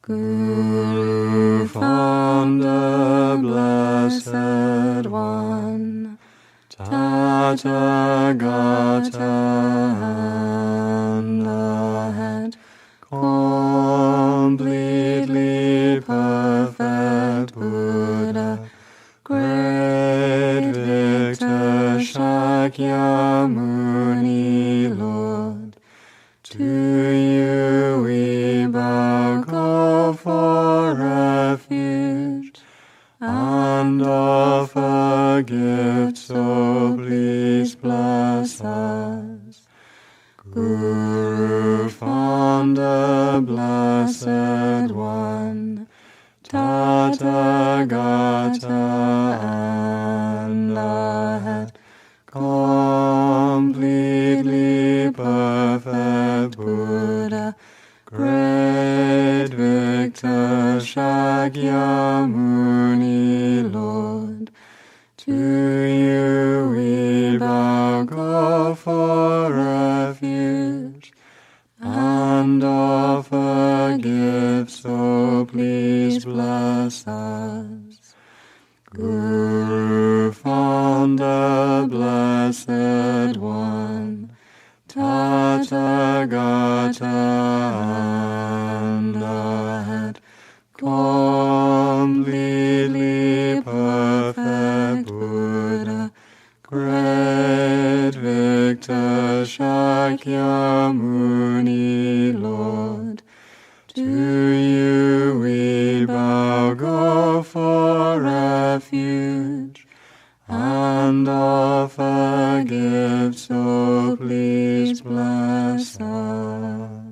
Guru founder, blessed one, Tathagata and the head, completely perfect Buddha, great victor Shakyamuni Lord, to you we bow, go for refuge, and offer gifts, so please bless us. Guru founder, blessed one, Tathagata and the head, completely perfect Buddha, great victor Shakyamuni Lord, to you we bow, go for refuge, and offer gifts, so please bless us. Guru founder, blessed one, Tathagata and the head, completely perfect Buddha, great victor Shakyamuni Lord, to you we bow, go for refuge, and offer gifts, so please bless us.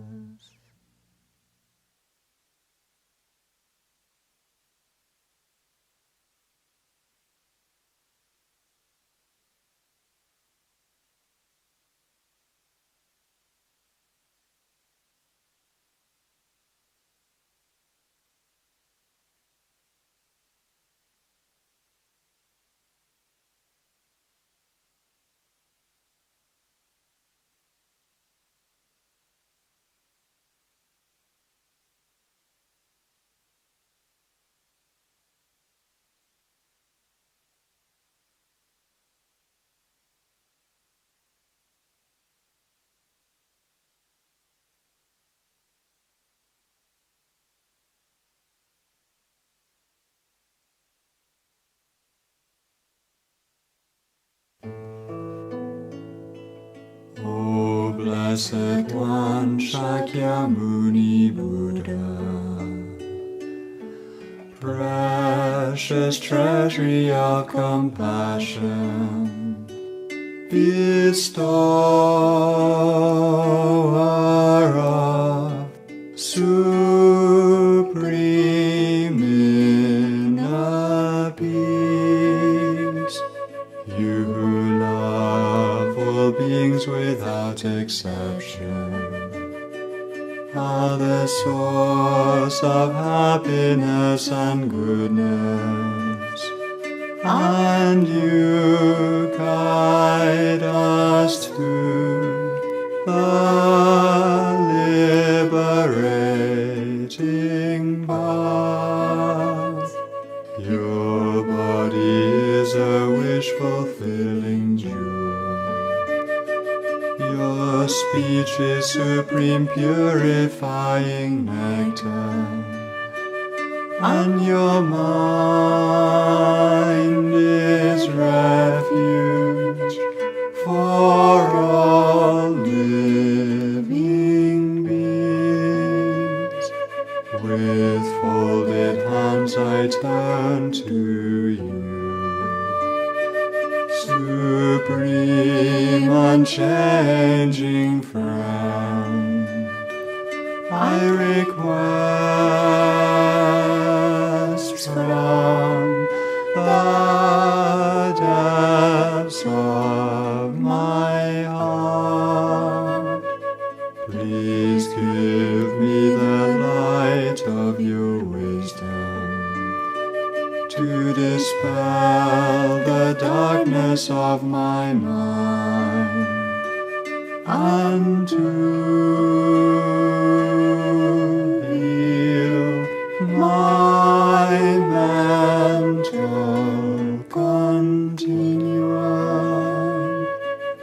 O blessed one, Shakyamuni Buddha, precious treasury of compassion, bestower of supreme inner peace, you who love all beings without exception, are the source of happiness and goodness, and you guide us to the liberating path. Your body is a wish-fulfilling jewel. Your speech is supreme purifying nectar, and your mind is refuge for all living beings. With folded hands I turn to you, supreme unchanging friend. I request from the depths of my heart, please give me the light of your wisdom to dispel the darkness of my mind, and to heal mantle continue on.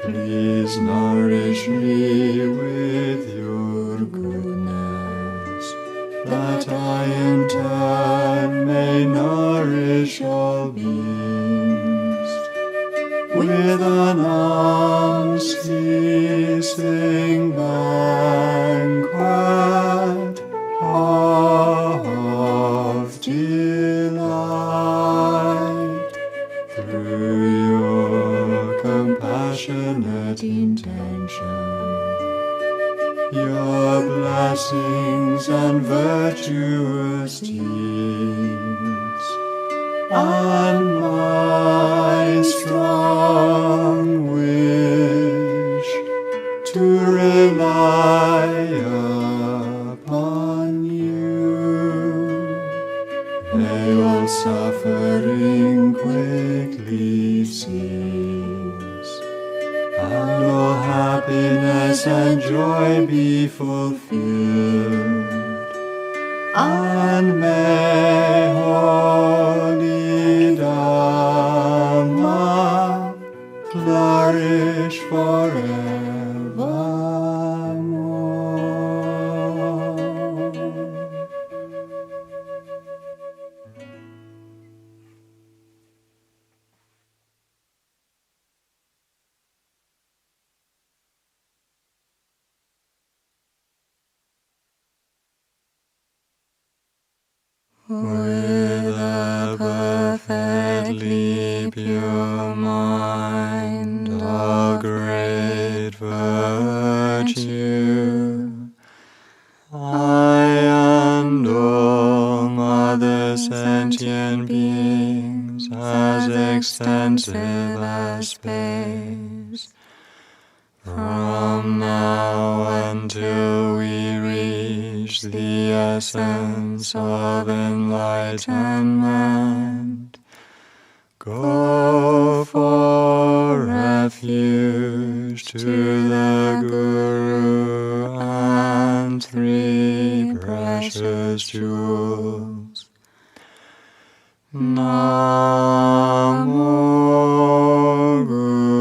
Please nourish me with your goodness, that I in turn may nourish all beings with an unceasing banquet of delight. Through your compassionate intention, your blessings and virtuous deeds, and my strong wish to rely upon you, may all suffering quickly cease, and all happiness and joy be fulfilled, and may holy Dhamma flourish forevermore. With a perfectly pure mind of great virtue, I and all other sentient beings, as extensive as space, from now until we reach the essence of enlightenment, go for refuge to the Guru and three precious jewels. Namo Gurube,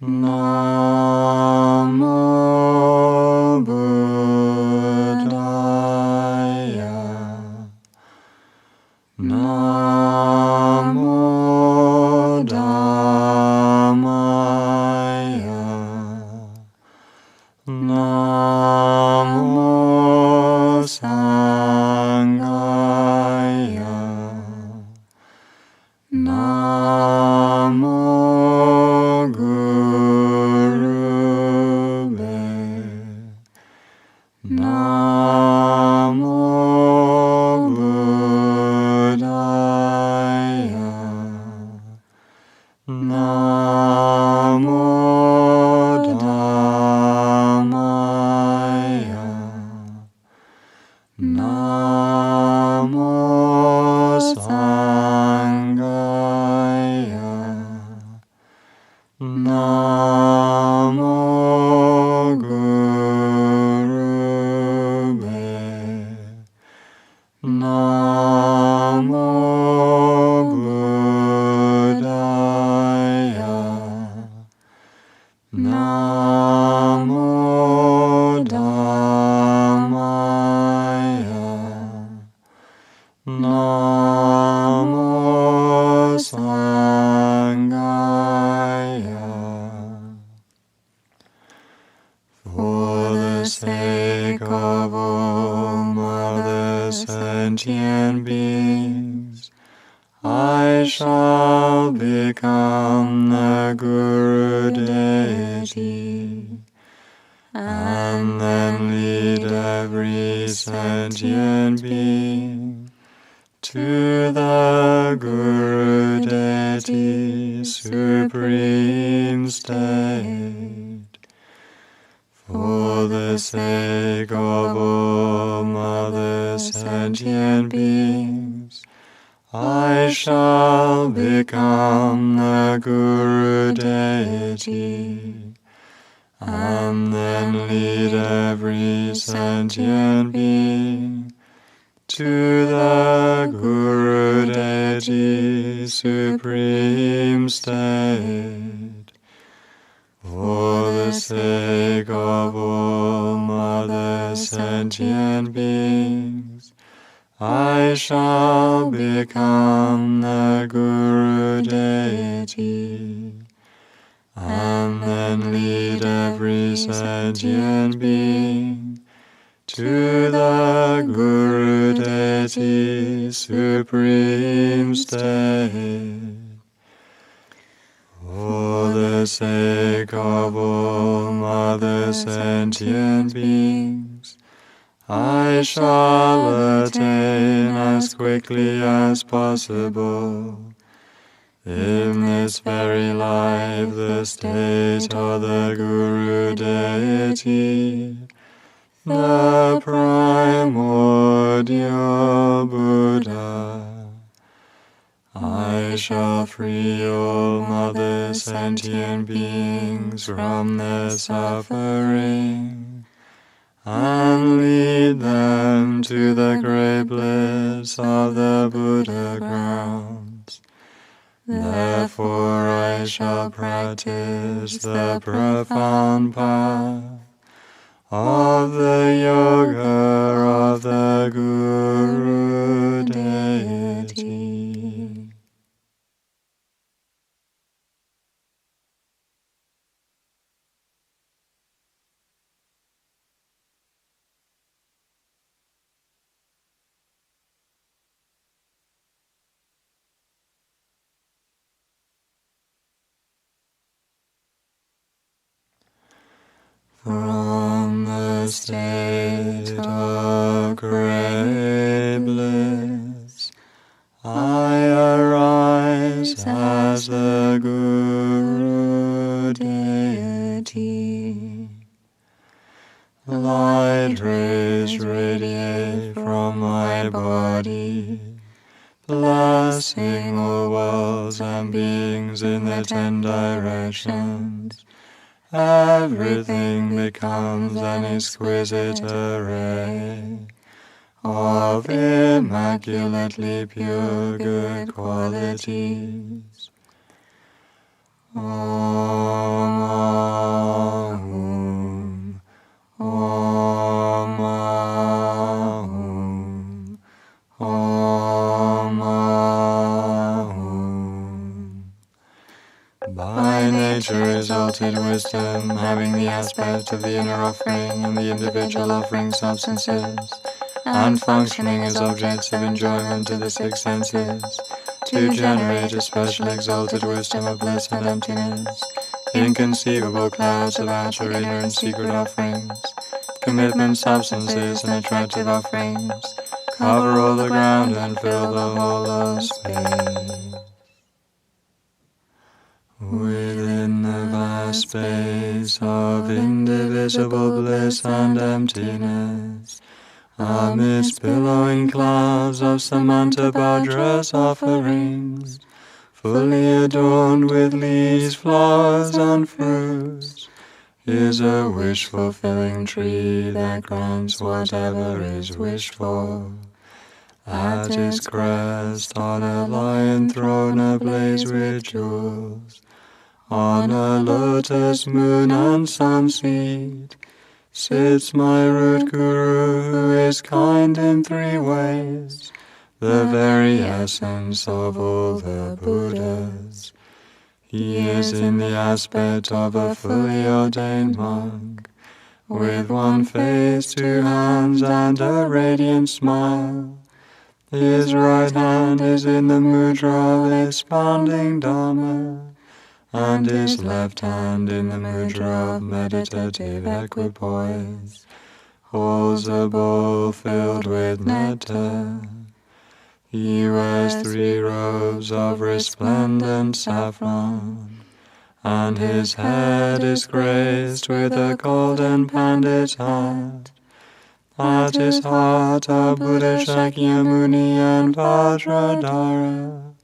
Namo Buddhaya, Namo Dhammaya, Namo Sanghaya, Namo Gurube, Namo Buddhaya, Namo Dhammaya, Namo Sanghaya, Namo Gurube, Namo Buddhaya, Namo Dhammaya, Namo Sanghaya. For the sake of all other sentient beings, I shall become the Guru Deity, and then lead every sentient being to the Guru Deity's supreme state. For the sake of all other sentient beings, I shall become the Guru Deity, and then lead every sentient being to the Guru Deity's supreme state. For the sake of all other sentient beings, I shall become the Guru Deity, and then lead every sentient being to the Guru Deity's supreme state. For the sake of all other sentient beings, I shall attain as quickly as possible in this very life the state of the Guru Deity, the primordial Buddha. I shall free all other sentient beings from their suffering and lead them to the great bliss of the Buddha grounds. Therefore I shall practice the profound path of the yoga of the Guru Deity. From the state of great bliss, I arise as the Guru Deity. Light rays radiate from my body, blessing all worlds and beings in the 10 directions. Everything becomes an exquisite array of immaculately pure good qualities. Om, Ahum, Om, Ahum, Om, Ahum. By nature exalted wisdom, having the aspect of the inner offering and the individual offering substances, and functioning as objects of enjoyment to the 6 senses, to generate a special exalted wisdom of bliss and emptiness, inconceivable clouds of outer, inner, and secret offerings, commitment substances and attractive offerings, cover all the ground and fill the whole of space. Within the vast space of indivisible bliss and emptiness, amidst billowing clouds of Samantabhadra's offerings, fully adorned with leaves, flowers, and fruits, is a wish-fulfilling tree that grants whatever is wished for. At its crest, on a lion throne ablaze with jewels, on a lotus, moon, and sun seat, sits my root Guru, who is kind in 3 ways, the very essence of all the Buddhas. He is in the aspect of a fully ordained monk, with 1 face, 2 hands, and a radiant smile. His right hand is in the mudra of expounding Dhamma, and his left hand in the mudra of meditative equipoise, holds a bowl filled with nectar. He wears 3 robes of resplendent saffron, and his head is graced with a golden pandit's hat. At his heart are Buddha Shakyamuni and Vajradhara,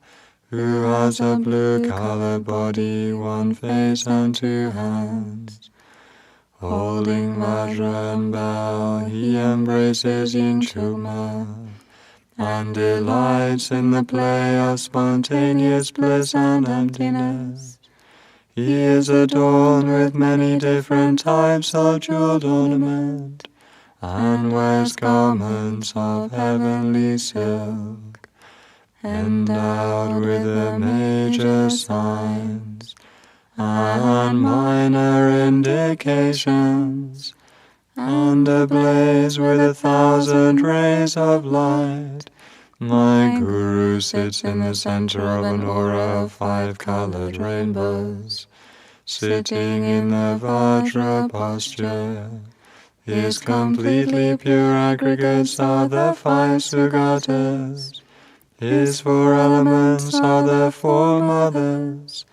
who has a blue-colored body, 1 face, and 2 hands. Holding Vajra and Bell, he embraces Yin Chugma, and delights in the play of spontaneous bliss and emptiness. He is adorned with many different types of jeweled ornament, and wears garments of heavenly silk, endowed with the major signs and minor indications, and ablaze with 1,000 rays of light. My Guru sits in the center of an aura of 5-colored rainbows, sitting in the Vajra posture. His completely pure aggregates are the 5 Sugatas. His 4 elements are the 4 mothers,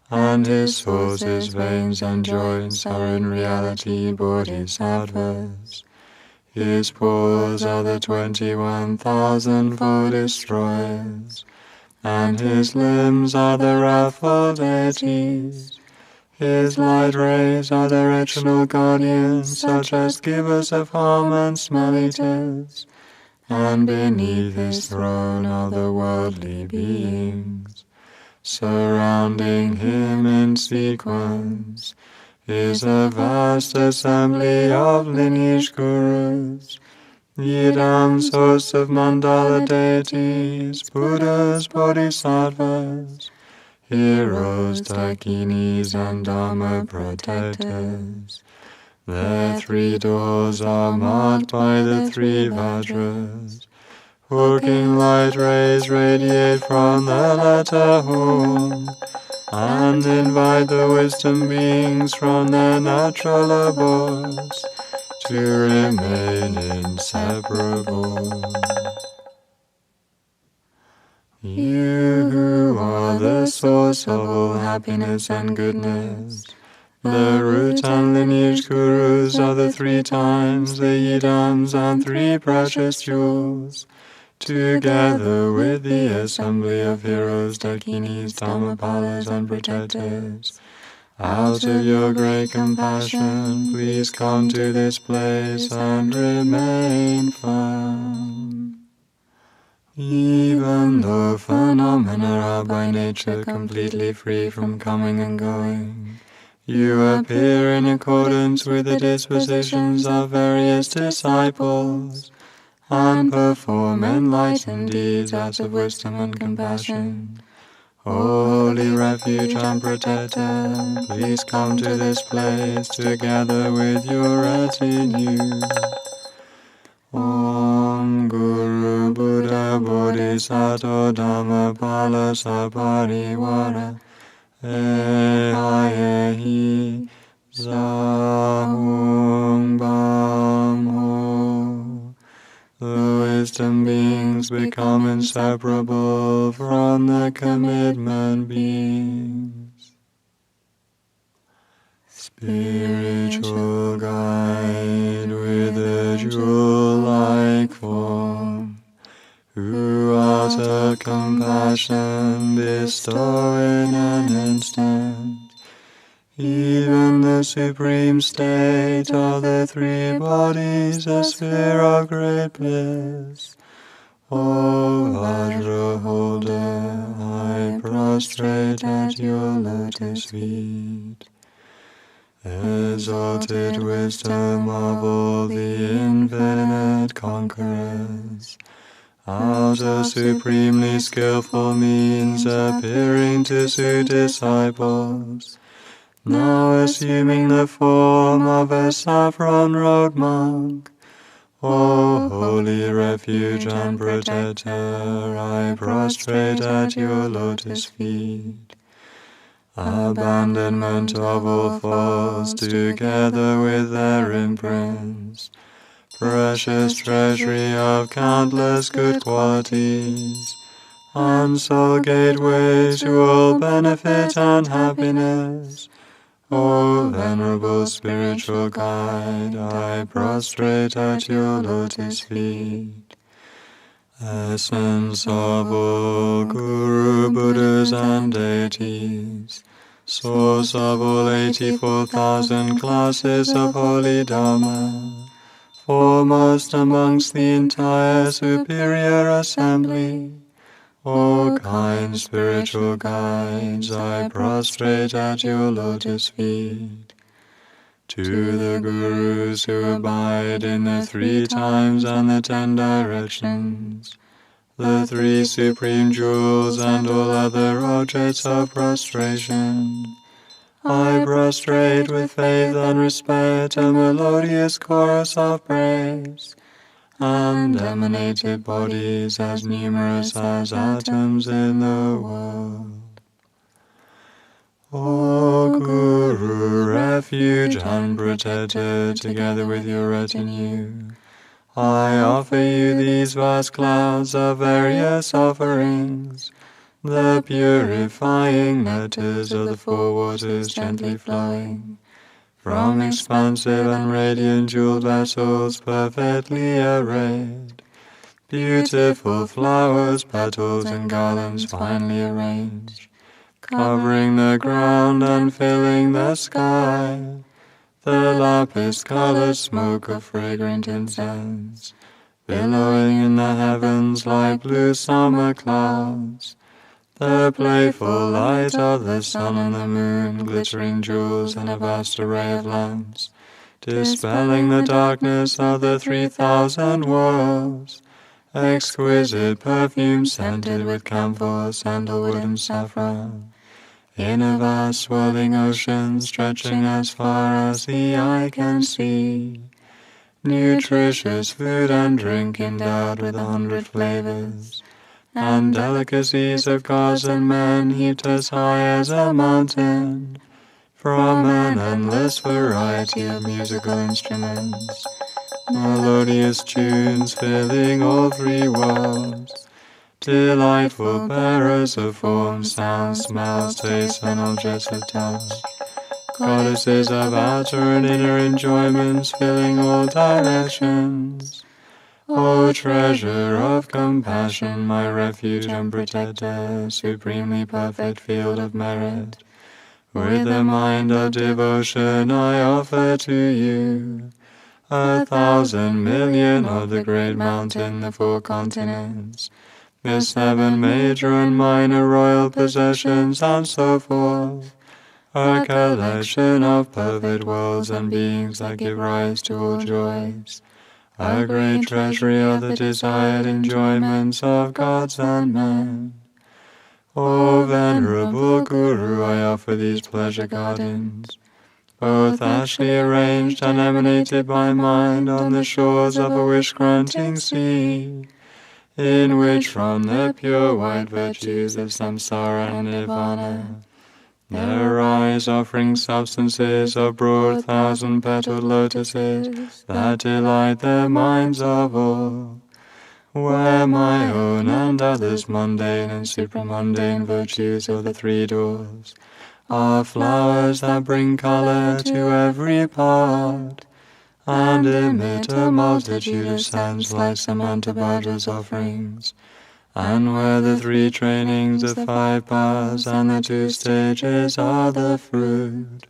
and his sources, veins, and joints are in reality bodhisattvas. His paws are the 21,000-fold destroyers, and his limbs are the wrathful deities. His light rays are the original guardians, such as givers of harm and smellities, and beneath his throne are the worldly beings. Surrounding him in sequence is a vast assembly of lineage gurus, Yidams, hosts of mandala deities, Buddhas, bodhisattvas, heroes, dakinis, and dharma protectors. Their 3 doors are marked by the 3 Vajras. Working light rays radiate from the letter home, and invite the wisdom beings from their natural abodes to remain inseparable. You who are the source of all happiness and goodness, the root and lineage gurus are the 3 times the Yidams and 3 precious jewels, together with the assembly of heroes, dakinis, dhammapalas, and protectors. Out of your great compassion, please come to this place and remain firm. Even though phenomena are by nature completely free from coming and going, you appear in accordance with the dispositions of various disciples, and perform enlightened deeds out of wisdom and compassion. Holy refuge and protector, please come to this place together with your retinue. Om Guru Buddha Bodhisattva Dhammapala Saparivara Ehayehi Zahung Bam Ho. The wisdom beings become inseparable from the commitment beings. Spiritual guide with a jewel-like form, who out of compassion bestow in an instant even the supreme state of the 3 bodies, a sphere of great bliss. O Vajra holder, I prostrate at your lotus feet. Exalted wisdom of all the infinite conquerors, out of supremely skillful means appearing to suit disciples, now assuming the form of a saffron-robed monk. O holy refuge and protector, I prostrate at your lotus feet. Abandonment of all faults together with their imprints, precious treasury of countless good qualities, and sole gateway to all benefit and happiness. O venerable spiritual guide, I prostrate at your lotus feet. Essence of all Guru Buddhas and deities, source of all 84,000 classes of holy Dhamma, foremost amongst the entire superior assembly. O kind spiritual guides, I prostrate at your lotus feet. To the Gurus who abide in the 3 times and the 10 directions, the 3 supreme jewels and all other objects of prostration, I prostrate with faith and respect a melodious chorus of praise, and emanated bodies as numerous as atoms in the world. O Guru, refuge and protector, together with your retinue, I offer you these vast clouds of various offerings, the purifying nectars of the 4 waters gently flowing from expansive and radiant jeweled vessels perfectly arrayed, beautiful flowers, petals, and garlands finely arranged, covering the ground and filling the sky, the lapis-colored smoke of fragrant incense, billowing in the heavens like blue summer clouds, the playful light of the sun and the moon, glittering jewels and a vast array of lamps, dispelling the darkness of the 3,000 worlds, exquisite perfume scented with camphor, sandalwood, and saffron, in a vast swirling ocean stretching as far as the eye can see, nutritious food and drink endowed with 100 flavors, and delicacies of gods and men heaped as high as a mountain, from an endless variety of musical instruments, melodious tunes filling all 3 worlds, delightful bearers of form, sounds, smells, tastes, and objects of touch, goddesses of outer and inner enjoyments filling all directions. O treasure of compassion, my refuge and protector, supremely perfect field of merit, with a mind of devotion I offer to you 1,000 million of the great mountain, the 4 continents, the 7 major and minor royal possessions, and so forth, a collection of perfect worlds and beings that give rise to all joys, a great treasury of the desired enjoyments of gods and men. O venerable Guru, I offer these pleasure gardens, both actually arranged and emanated by mind on the shores of a wish-granting sea, in which from the pure white virtues of samsara and nirvana there arise offering substances of broad 1,000-petaled lotuses that delight the minds of all, where my own and others' mundane and supramundane virtues of the 3 doors are flowers that bring color to every part, and emit a multitude of scents like Samantabhadra's offerings, and where the 3 trainings, the 5 paths, and the 2 stages are the fruit.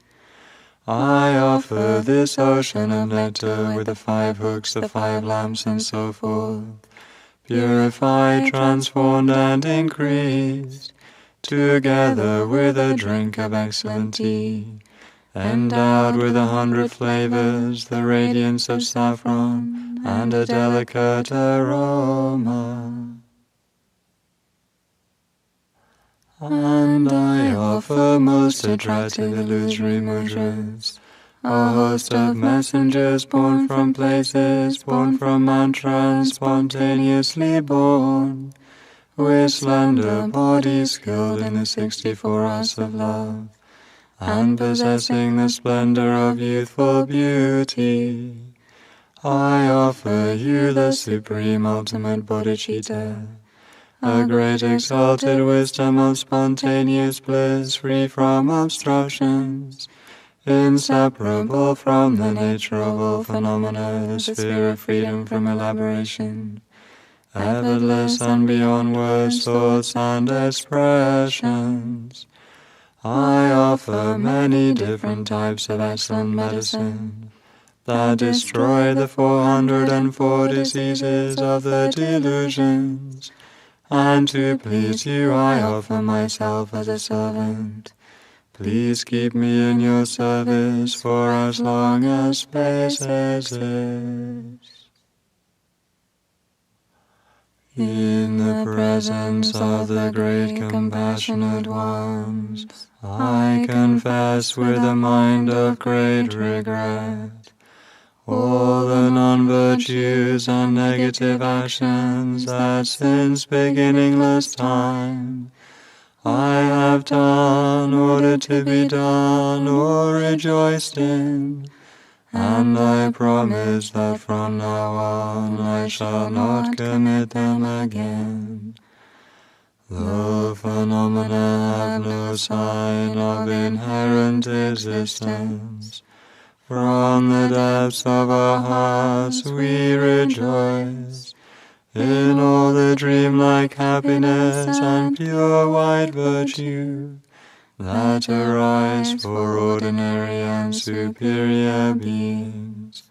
I offer this ocean of nectar with the 5 hooks, the 5 lamps, and so forth, purified, transformed, and increased, together with a drink of excellent tea, endowed with 100 flavors, the radiance of saffron, and a delicate aroma. And I offer most attractive illusory mudras, a host of messengers born from places, born from mantras, spontaneously born, with slender bodies skilled in the 64 arts of love, and possessing the splendor of youthful beauty. I offer you the supreme ultimate bodhicitta, a great exalted wisdom of spontaneous bliss, free from obstructions, inseparable from the nature of all phenomena, the sphere of freedom from elaboration, effortless and beyond words, thoughts, and expressions. I offer many different types of excellent medicine, that destroy the 404 diseases of the delusions. And to please you I offer myself as a servant. Please keep me in your service for as long as space exists. In the presence of the great compassionate ones, I confess with a mind of great regret all the non-virtues and negative actions that since beginningless time I have done, ordered to be done, or rejoiced in, and I promise that from now on I shall not commit them again. The phenomena have no sign of inherent existence. From the depths of our hearts we rejoice in all the dreamlike happiness and pure white virtue that arise for ordinary and superior beings.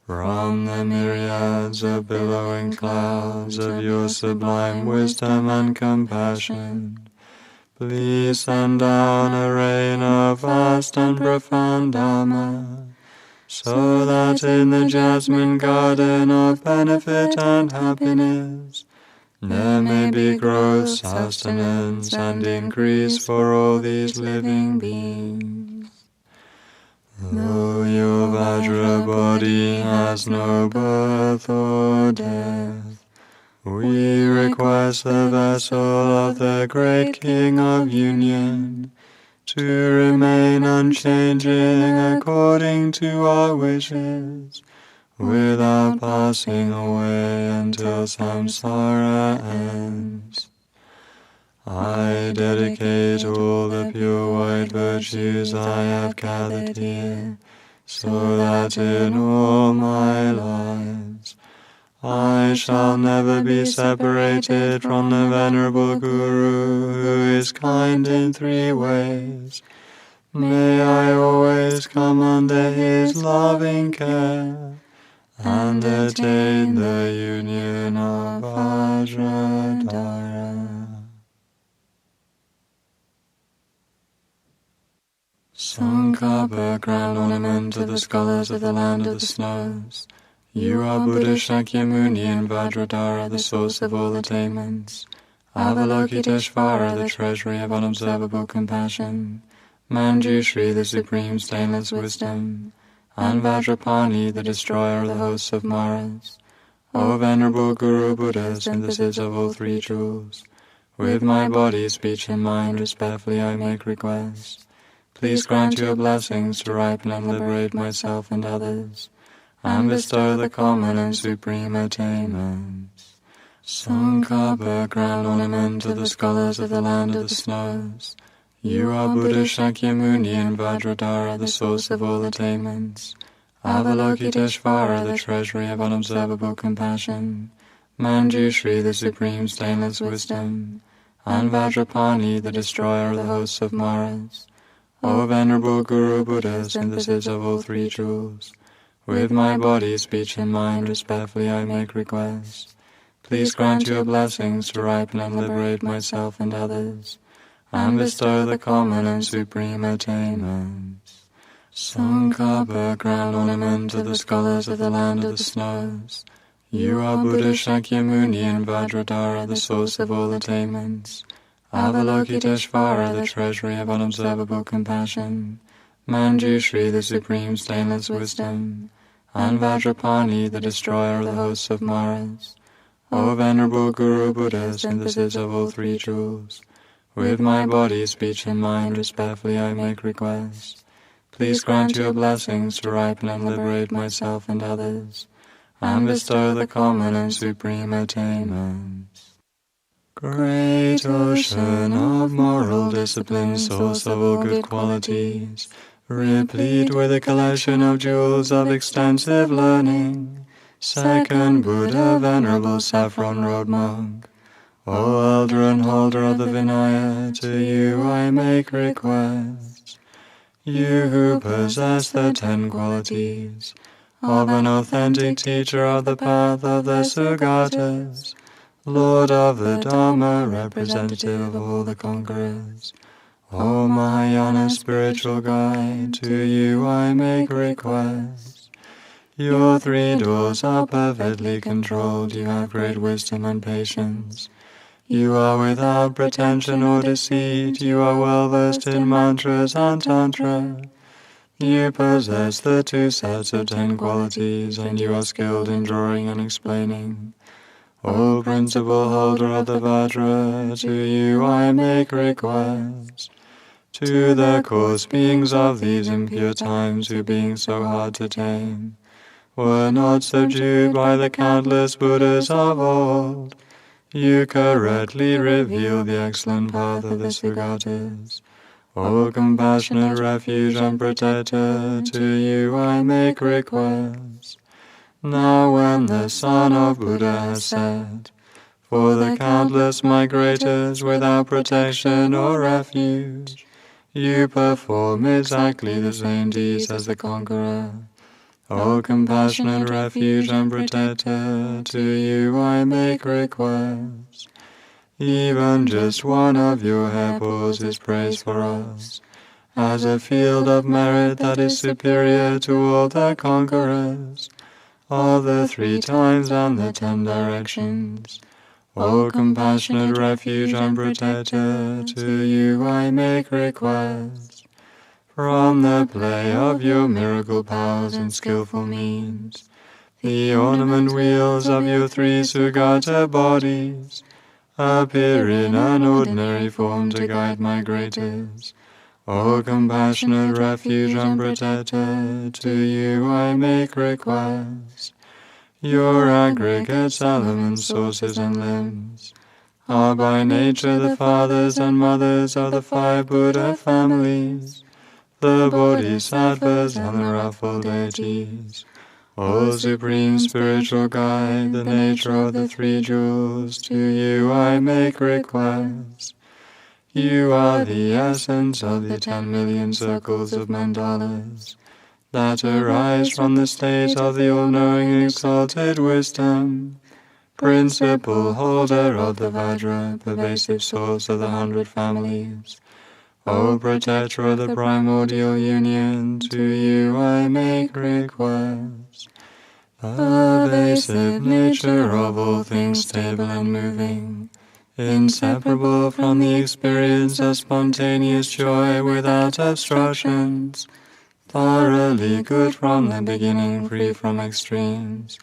From the myriads of billowing clouds of your sublime wisdom and compassion, please send down a rain of vast and profound Dharma, so that in the jasmine garden of benefit and happiness there may be growth, sustenance, and increase for all these living beings. Though your Vajra body has no birth or death, we request the vessel of the great King of Union to remain unchanging according to our wishes, without passing away until samsara ends. I dedicate all the pure white virtues I have gathered here, so that in all my lives I shall never be separated from the Venerable Guru, who is kind in 3 ways. May I always come under his loving care and attain the union of Vajradhara. Sankapa, crown ornament to the scholars of the land of the snows. You are Buddha, Shakyamuni, and Vajradhara, the source of all attainments. Avalokiteshvara, the treasury of unobservable compassion. Manjushri, the supreme stainless wisdom. And Vajrapani, the destroyer of the hosts of Maras. O Venerable Guru Buddha, synthesis of all 3 jewels, with my body, speech, and mind respectfully I make request. Please grant your blessings to ripen and liberate myself and others, and bestow the common and supreme attainments. Sankapa, crown ornament to the scholars of the land of the snows. You are Buddha, Shakyamuni, and Vajradhara, the source of all attainments. Avalokiteshvara, the treasury of unobservable compassion. Manjushri, the supreme stainless wisdom. And Vajrapani, the destroyer of the hosts of Maras. O Venerable Guru Buddha, synthesis of all 3 jewels, with my body, speech, and mind respectfully I make request. Please grant your blessings to ripen and liberate myself and others, and bestow the common and supreme attainments. Sankapa, crown ornament to the scholars of the land of the snows. You are Buddha, Shakyamuni, and Vajradhara, the source of all attainments. Avalokiteshvara, the treasury of unobservable compassion. Manjushri, the supreme stainless wisdom. And Vajrapani, the destroyer of the hosts of Maras. O Venerable Guru Buddha, synthesis of all 3 jewels, with my body, speech, and mind respectfully I make request. Please grant your blessings to ripen and liberate myself and others, and bestow the common and supreme attainments. Great ocean of moral discipline, source of all good qualities, replete with a collection of jewels of extensive learning. Second Buddha, Venerable Saffron Road Monk. O elder and holder of the Vinaya, to you I make request. You who possess the 10 qualities, of an authentic teacher of the path of the Sugatas, Lord of the Dharma, representative of all the conquerors. O Mahayana spiritual guide, to you I make request. Your three doors are perfectly controlled, you have great wisdom and patience. You are without pretension or deceit, you are well versed in mantras and tantra. You possess the 2 sets of 10 qualities, and you are skilled in drawing and explaining. O principal holder of the Vajra, to you I make request. To the coarse beings of these impure times, who being so hard to tame, were not subdued by the countless Buddhas of old, you correctly reveal the excellent path of the Sugatas. O compassionate refuge and protector, to you I make request. Now when the sun of Buddha has set, for the countless migrators without protection or refuge, you perform exactly the same deeds as the conqueror. O compassionate refuge and protector, to you I make request. Even just one of your hairbores is praise for us, as a field of merit that is superior to all the conquerors of the 3 times and the 10 directions. O compassionate refuge and protector, to you I make request. From the play of your miracle powers and skillful means, the ornament wheels of your 3 Sugata bodies appear in an ordinary form to guide migrators. O compassionate refuge and protector, to you I make request. Your aggregates, elements, sources, and limbs are by nature the fathers and mothers of the 5 Buddha families, the Bodhisattvas and the Wrathful deities. O supreme spiritual guide, the nature of the 3 jewels, to you I make request. You are the essence of the 10 million circles of mandalas that arise from the state of the all-knowing exalted wisdom, principal holder of the Vajra, pervasive source of the 100 families. O protector of the primordial union, to you I make request. Pervasive nature of all things stable and moving, inseparable from the experience of spontaneous joy without obstructions, thoroughly good from the beginning, free from extremes.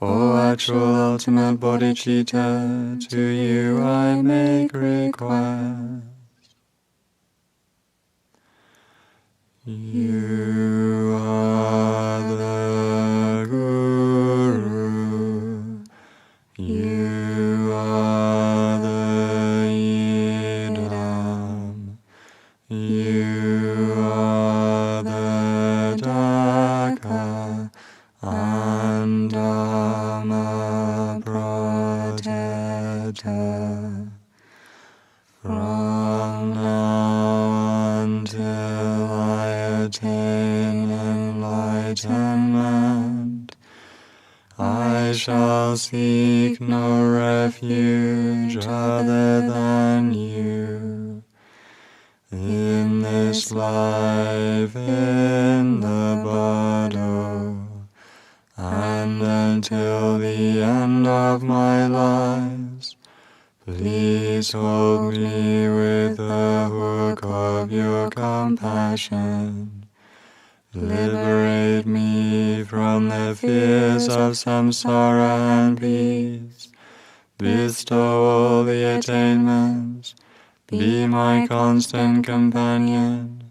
O actual ultimate bodhicitta, to you I make request. You are the Guru, you are the Idam, you are the Dhaka and Dhamma protector. From now until I attain enlightenment, I shall seek no refuge other than you. In this life, in the Bardo, and until the end of my lives, please hold me with the hook of your compassion. Liberate me from the fears of samsara and peace. Bestow all the attainments. Be my constant companion,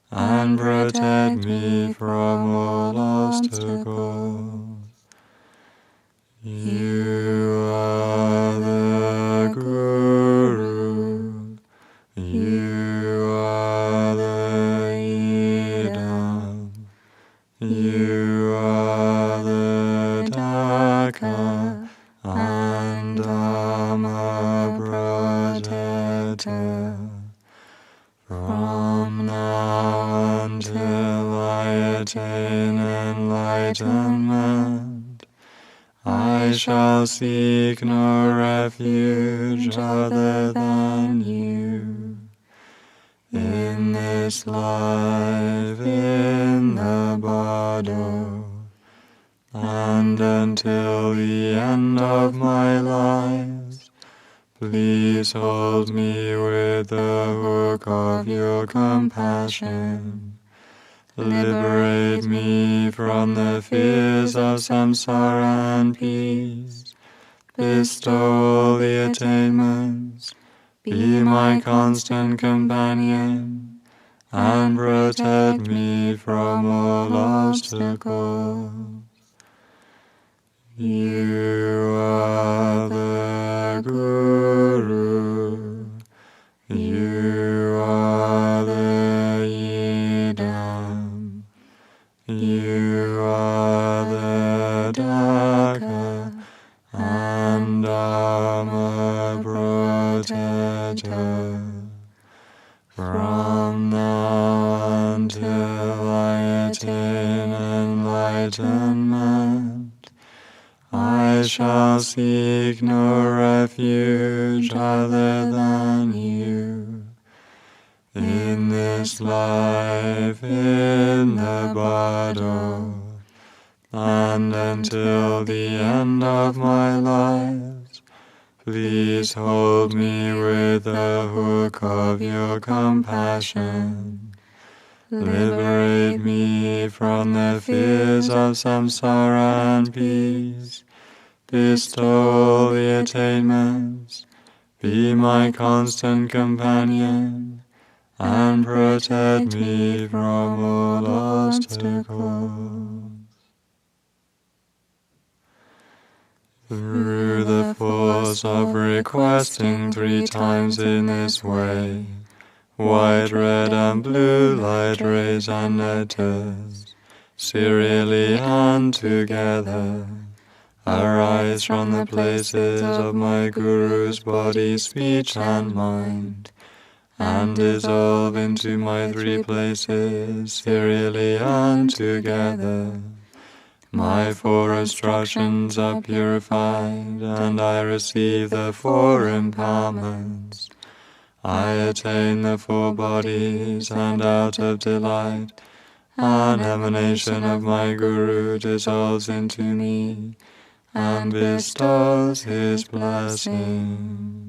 and protect me from all obstacles. You are the Guru, you are the Idam, you are the Dhaka and Dhamma protector. From now until I attain enlightenment, I shall seek no refuge other than you. In this life, in the body, and until the end of my life, please hold me with the hook of your compassion. Liberate me from the fears of samsara and peace. Bestow all the attainments. Be my constant companion, and protect me from all obstacles. You are the Guru. You are the Yidam. You are the Dharka and Dharma protector. From now until I attain enlightenment, I shall seek no refuge other than you. In this life, in the body, and until the end of my life, please hold me with the hook of your compassion. Liberate me from the fears of samsara and peace. Bestow all the attainments. Be my constant companion, and protect me from all obstacles. Through the force of requesting 3 times in this way, white, red, and blue light rays and nectars, serially and together, arise from the places of my Guru's body, speech, and mind, and dissolve into my 3 places, serially and together. My 4 obstructions are purified, and I receive the 4 empowerments. I attain the 4 bodies, and out of delight, an emanation of my Guru dissolves into me, and bestows his blessings.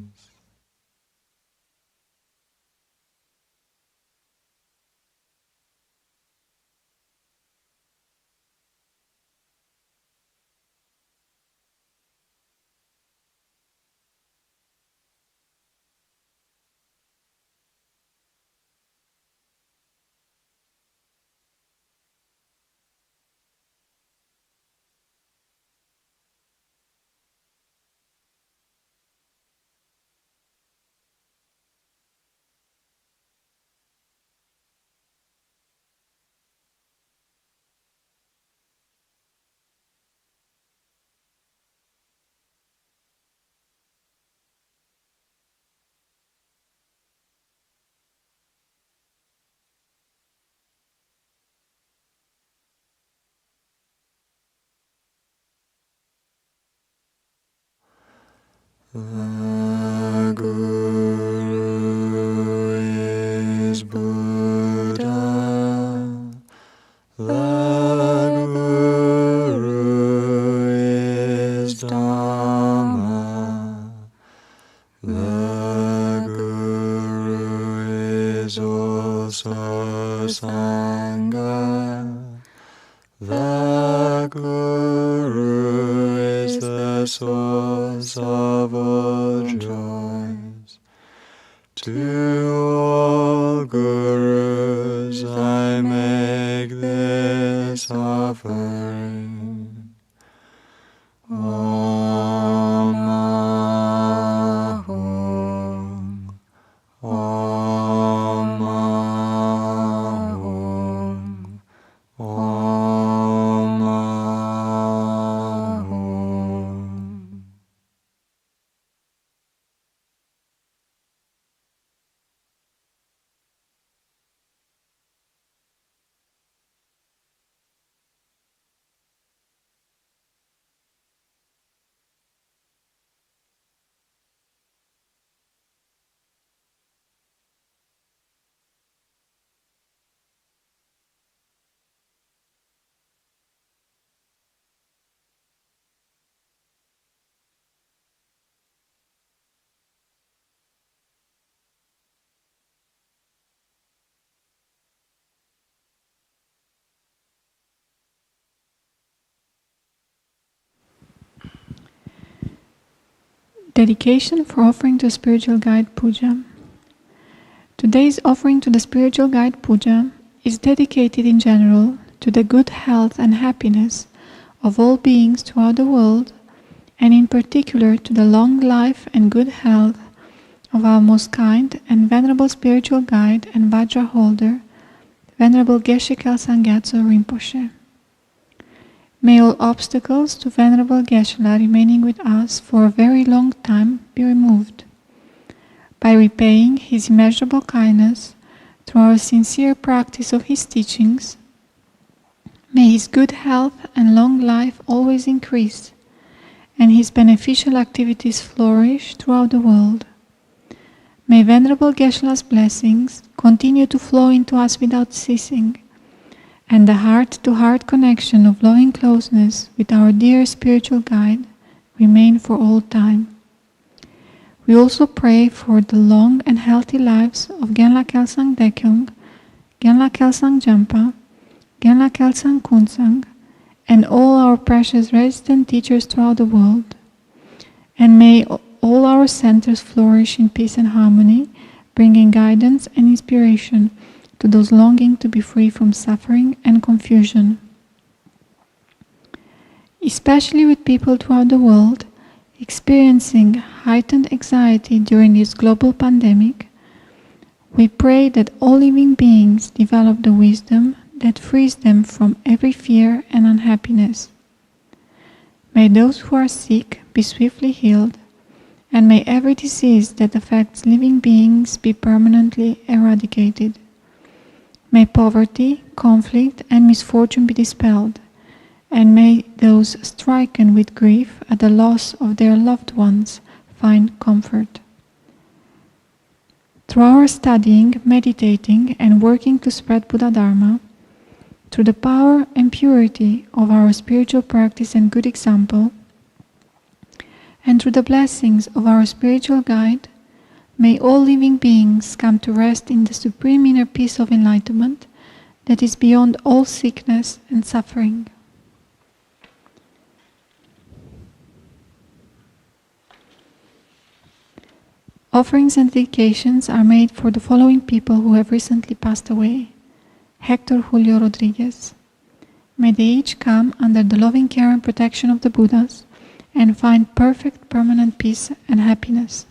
The Guru is Buddha. The Guru is Dhamma. The Guru is also Sangha. The Guru is the source of all joys. To all Gurus I make this offering. Om Ahum. Om Ahum. Om Ahum. Dedication for offering to spiritual guide puja. Today's offering to the spiritual guide puja is dedicated in general to the good health and happiness of all beings throughout the world, and in particular to the long life and good health of our most kind and venerable spiritual guide and Vajra holder, Venerable Geshe Kelsang Gyatso Rinpoche. May all obstacles to Venerable Geshe-la remaining with us for a very long time be removed. By repaying his immeasurable kindness through our sincere practice of his teachings, may his good health and long life always increase, and his beneficial activities flourish throughout the world. May Venerable Geshe-la's blessings continue to flow into us without ceasing, and the heart-to-heart connection of loving closeness with our dear spiritual guide remain for all time. We also pray for the long and healthy lives of Genla Kelsang Dekyong, Genla Kelsang Jampa, Genla Kelsang Kunsang, and all our precious resident teachers throughout the world. And may all our centers flourish in peace and harmony, bringing guidance and inspiration to those longing to be free from suffering and confusion. Especially with people throughout the world experiencing heightened anxiety during this global pandemic, we pray that all living beings develop the wisdom that frees them from every fear and unhappiness. May those who are sick be swiftly healed, and may every disease that affects living beings be permanently eradicated. May poverty, conflict, and misfortune be dispelled, and may those stricken with grief at the loss of their loved ones find comfort. Through our studying, meditating, and working to spread Buddha Dharma, through the power and purity of our spiritual practice and good example, and through the blessings of our spiritual guide, may all living beings come to rest in the supreme inner peace of enlightenment that is beyond all sickness and suffering. Offerings and dedications are made for the following people who have recently passed away. Hector Julio Rodriguez. May they each come under the loving care and protection of the Buddhas and find perfect permanent peace and happiness.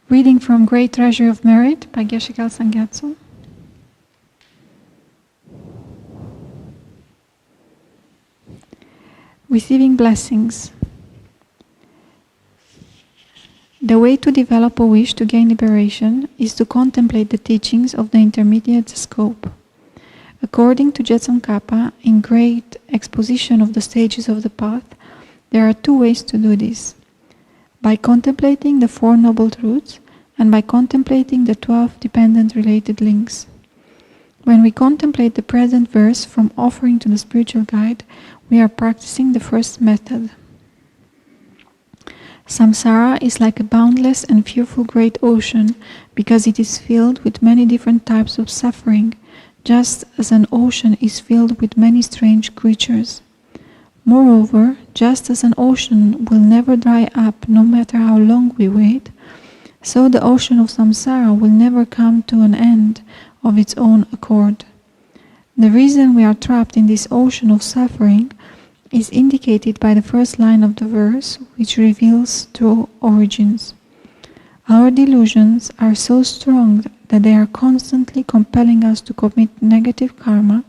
Reading from Great Treasure of Merit by Geshe Kelsang Gyatso. Receiving blessings. The way to develop a wish to gain liberation is to contemplate the teachings of the intermediate scope. According to Jetsun-Kappa, in Great Exposition of the Stages of the Path, there are two ways to do this: by contemplating the Four Noble Truths and by contemplating the 12 dependent related links. When we contemplate the present verse from offering to the spiritual guide, we are practicing the first method. Samsara is like a boundless and fearful great ocean because it is filled with many different types of suffering, just as an ocean is filled with many strange creatures. Moreover, just as an ocean will never dry up no matter how long we wait, so the ocean of samsara will never come to an end of its own accord. The reason we are trapped in this ocean of suffering is indicated by the first line of the verse, which reveals true origins. Our delusions are so strong that they are constantly compelling us to commit negative karma,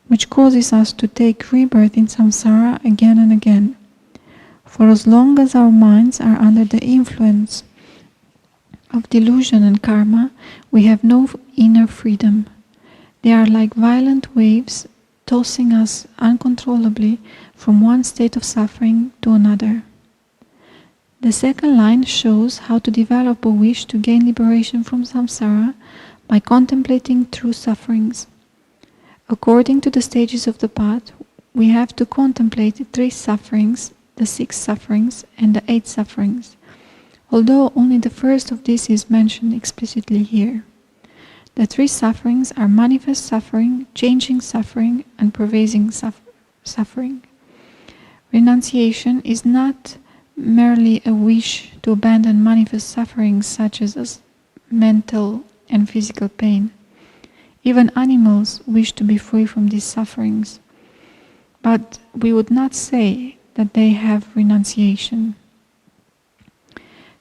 which causes us to take rebirth in samsara again and again. For as long as our minds are under the influence of delusion and karma, we have no inner freedom. They are like violent waves tossing us uncontrollably from one state of suffering to another. The second line shows how to develop a wish to gain liberation from samsara by contemplating true sufferings. According to the stages of the path, we have to contemplate the 3 sufferings, the 6 sufferings, and the 8 sufferings, although only the first of these is mentioned explicitly here. The 3 sufferings are manifest suffering, changing suffering, and pervasive suffering. Renunciation is not merely a wish to abandon manifest sufferings such as mental and physical pain. Even animals wish to be free from these sufferings, but we would not say that they have renunciation.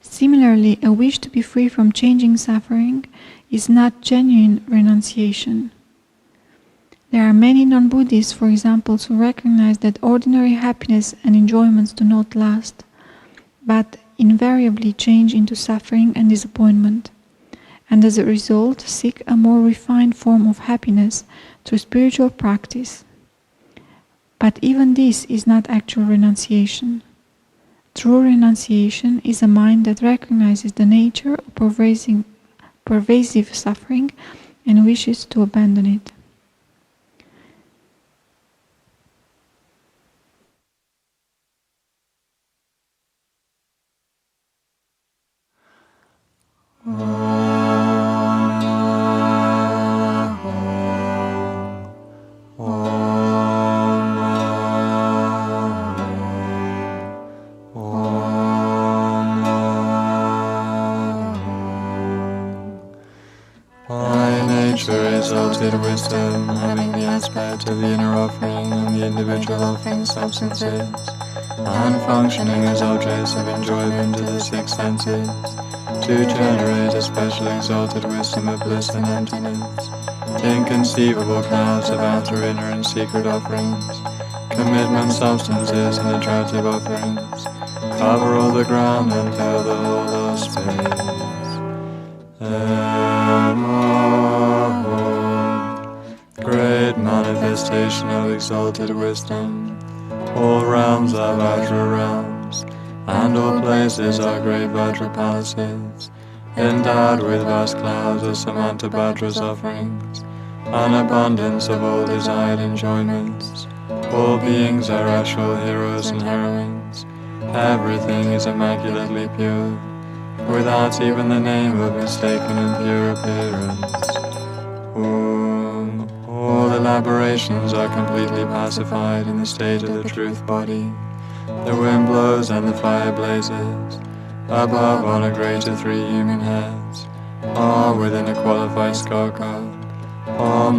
Similarly, a wish to be free from changing suffering is not genuine renunciation. There are many non-Buddhists, for example, who recognize that ordinary happiness and enjoyments do not last, but invariably change into suffering and disappointment, and as a result seek a more refined form of happiness through spiritual practice. But even this is not actual renunciation. True renunciation is a mind that recognizes the nature of pervasive suffering and wishes to abandon it. Exalted wisdom, having the aspect of the inner offering and the individual offering substances, and functioning as objects of enjoyment to the six senses, to generate a special exalted wisdom of bliss and emptiness, inconceivable clouds of outer, inner, and secret offerings, commitment substances and attractive offerings, cover all the ground and fill the whole of space. Great manifestation of exalted wisdom, all realms are Vajra realms, and all places are great Vajra palaces, endowed with vast clouds of Samantabhadra's offerings, an abundance of all desired enjoyments. All beings are actual heroes and heroines. Everything is immaculately pure, without even the name of mistaken and pure appearance. All elaborations are completely pacified in the state of the truth body. The wind blows and the fire blazes. Above on a greater 3 human heads, or within a qualified skull-god,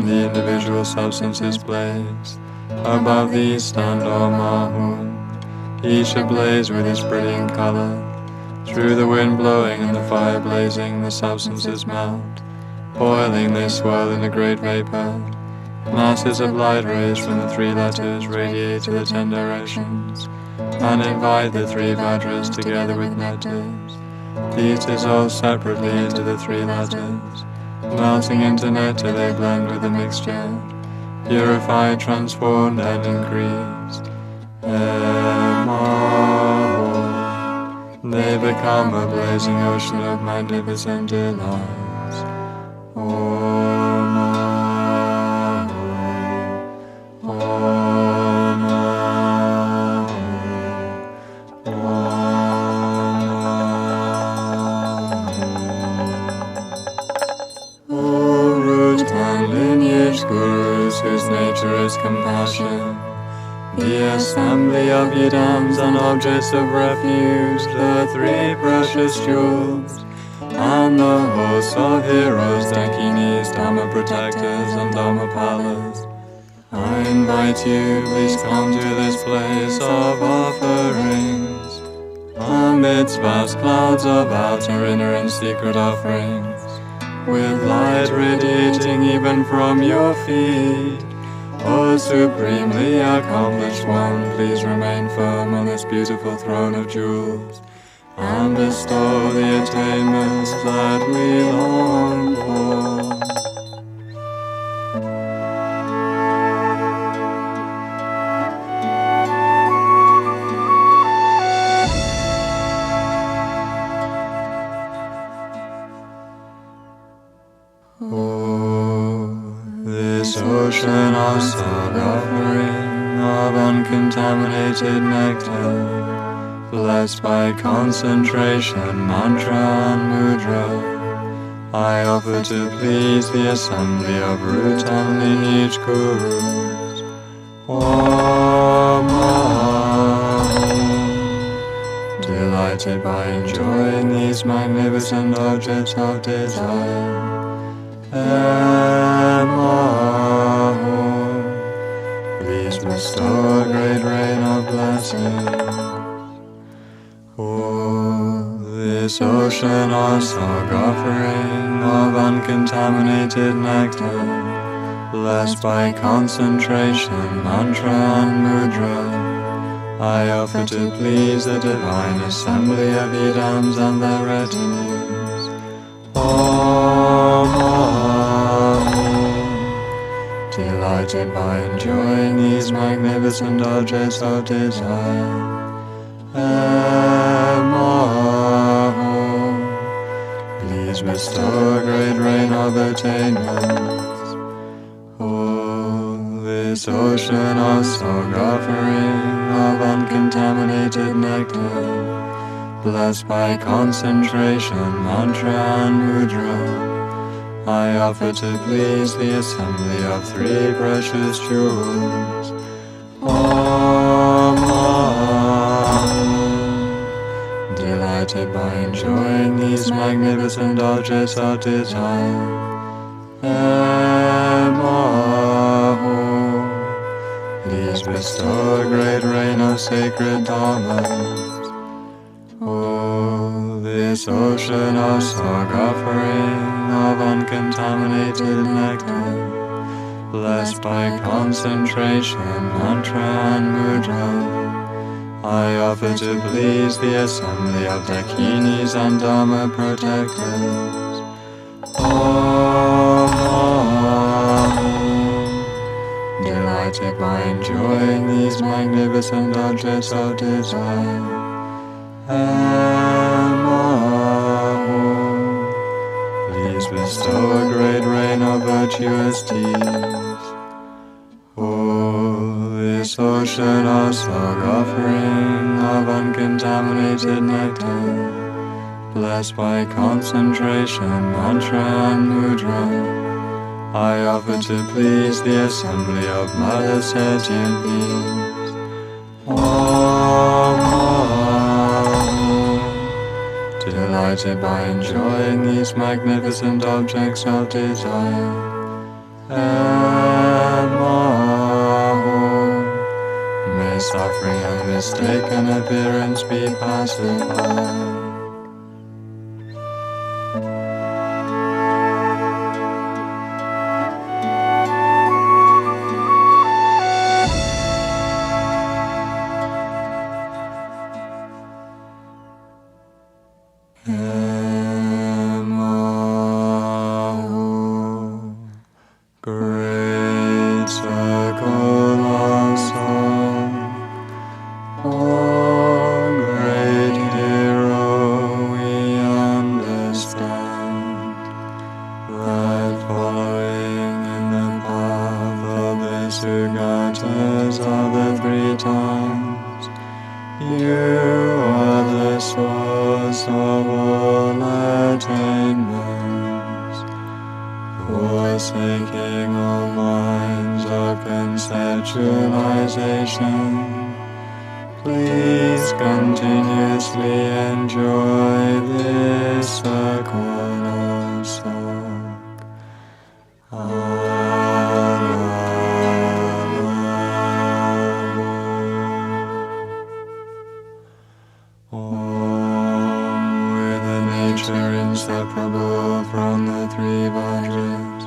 the individual substances blaze. Above these stand all Mahum, each ablaze with its brilliant color. Through the wind blowing and the fire blazing, the substances melt. Boiling, they swirl in a great vapor. Masses of light rays from the 3 letters radiate to the 10 directions, and invite the 3 Vajras together with nectars. These dissolve separately into the 3 letters. Melting into nectar, they blend with the mixture, purified, transformed, and increased. They become a blazing ocean of magnificent delights. Whose nature is compassion, the assembly of yidams and objects of refuge, the 3 precious jewels, and the hosts of heroes, Dakinis, Dhamma protectors, and Dhammapalas. I invite you, please come to this place of offerings, amidst vast clouds of outer, inner, and secret offerings, with light radiating even from your feet. O supremely accomplished one, please remain firm on this beautiful throne of jewels, and bestow the attainments that we long for. This ocean of song offering of uncontaminated nectar, blessed by concentration, mantra and mudra, I offer to please the assembly of root and lineage gurus. Om delighted by enjoying these magnificent objects of desire. Emma, please bestow a great rain of blessings. Oh, this ocean or song offering of uncontaminated nectar, blessed by concentration, mantra and mudra, I offer to please the divine assembly of Idams and their retinues. Om, delighted by enjoying these magnificent objects of desire. Please bestow a great rain of attainments. Oh, this ocean of song offering of uncontaminated nectar, blessed by concentration, mantra and mudra, I offer to please the assembly of three precious jewels. Om, delighted by enjoying these magnificent objects of desire. Please bestow a great rain of sacred dharmas. Oh, this ocean of song offering of uncontaminated nectar, blessed by concentration, mantra and mudra, I offer to please the assembly of Dakinis and Dharma protectors. Delighted by enjoying these magnificent objects of desire. Please bestow a great rain of virtuous deeds. Oh, this ocean of song offering of uncontaminated nectar, blessed by concentration, mantra and mudra, I offer to please the assembly of Mother Sentient Beings. Delighted by enjoying these magnificent objects of desire. May suffering and mistaken appearance be pacified. Great circle of song, oh great hero, we understand that following in the path of the Sugatas of the three times, you are the source of all attainments. Forsaking all minds of conceptualization, please continuously enjoy this circle of song. With a nature inseparable from the three Vajras,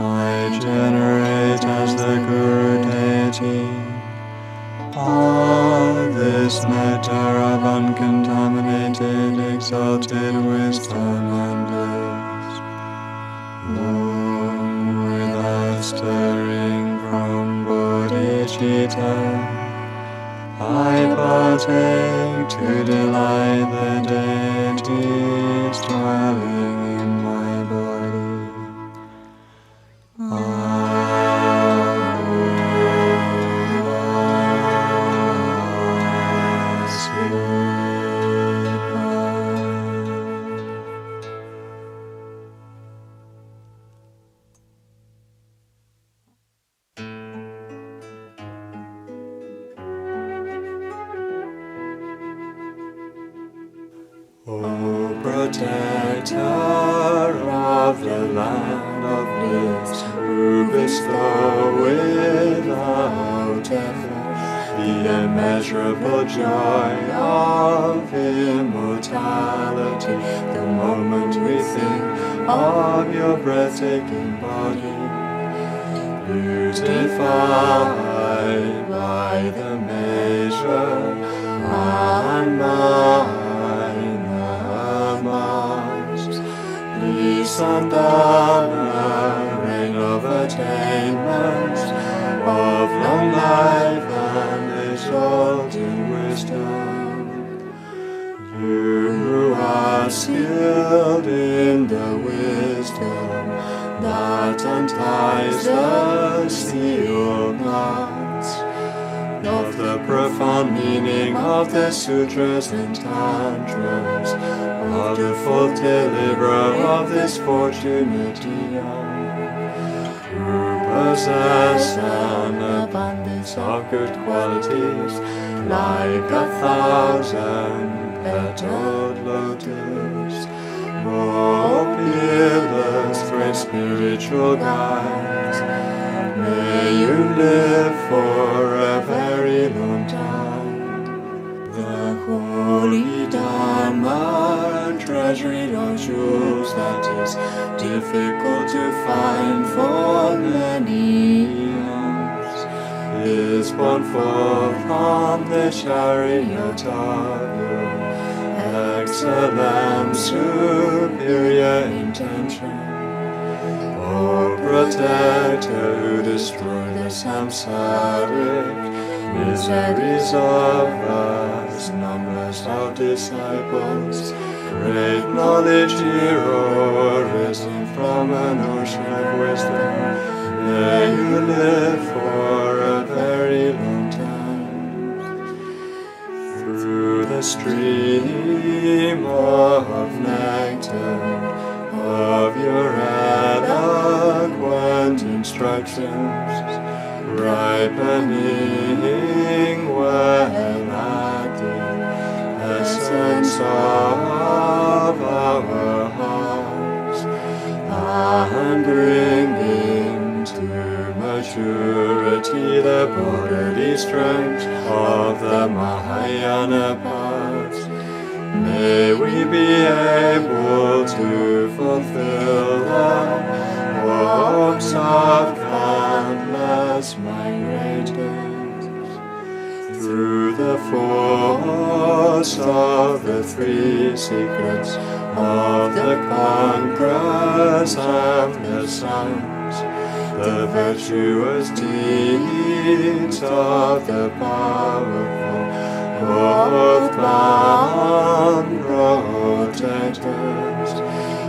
I generate as the Guru deity this nectar of uncontaminated, exalted wisdom and bliss. With a stirring from bodhicitta, I partake to delight the deities dwelling in my body. O protector of the land of bliss, who bestow without effort the immeasurable joy of immortality, the moment we think of your breathtaking body, beautified by the measure and minor marks, peace and honor, reign of attainments, of long life and exalted wisdom. You who are skilled in the wisdom that unties the sealed knots of the profound meaning of the sutras and tantras, of the full deliverer of this fortunate eon, who possess an abundance of good qualities, like 1,000 petaled lotus, more peerless, great spiritual guides. May you live for a very long time. The holy Dharma, treasury of jewels that is difficult to find for many eons, is borne forth on the chariot of your excellent superior intention. O protector who destroy the samsaric miseries of us, numberless of disciples, great knowledge hero, risen from an ocean of wisdom, may you live for a very long time. Through the stream of nectar of your eloquent instructions, ripening well at the essence of our hearts, and bringing to maturity the bodily strength of the Mahayana paths, may we be able to fulfill the hopes of countless migrators. Through the force of the three secrets of the conquerors and the sons, the virtuous deeds of the powerful, both bound protectors,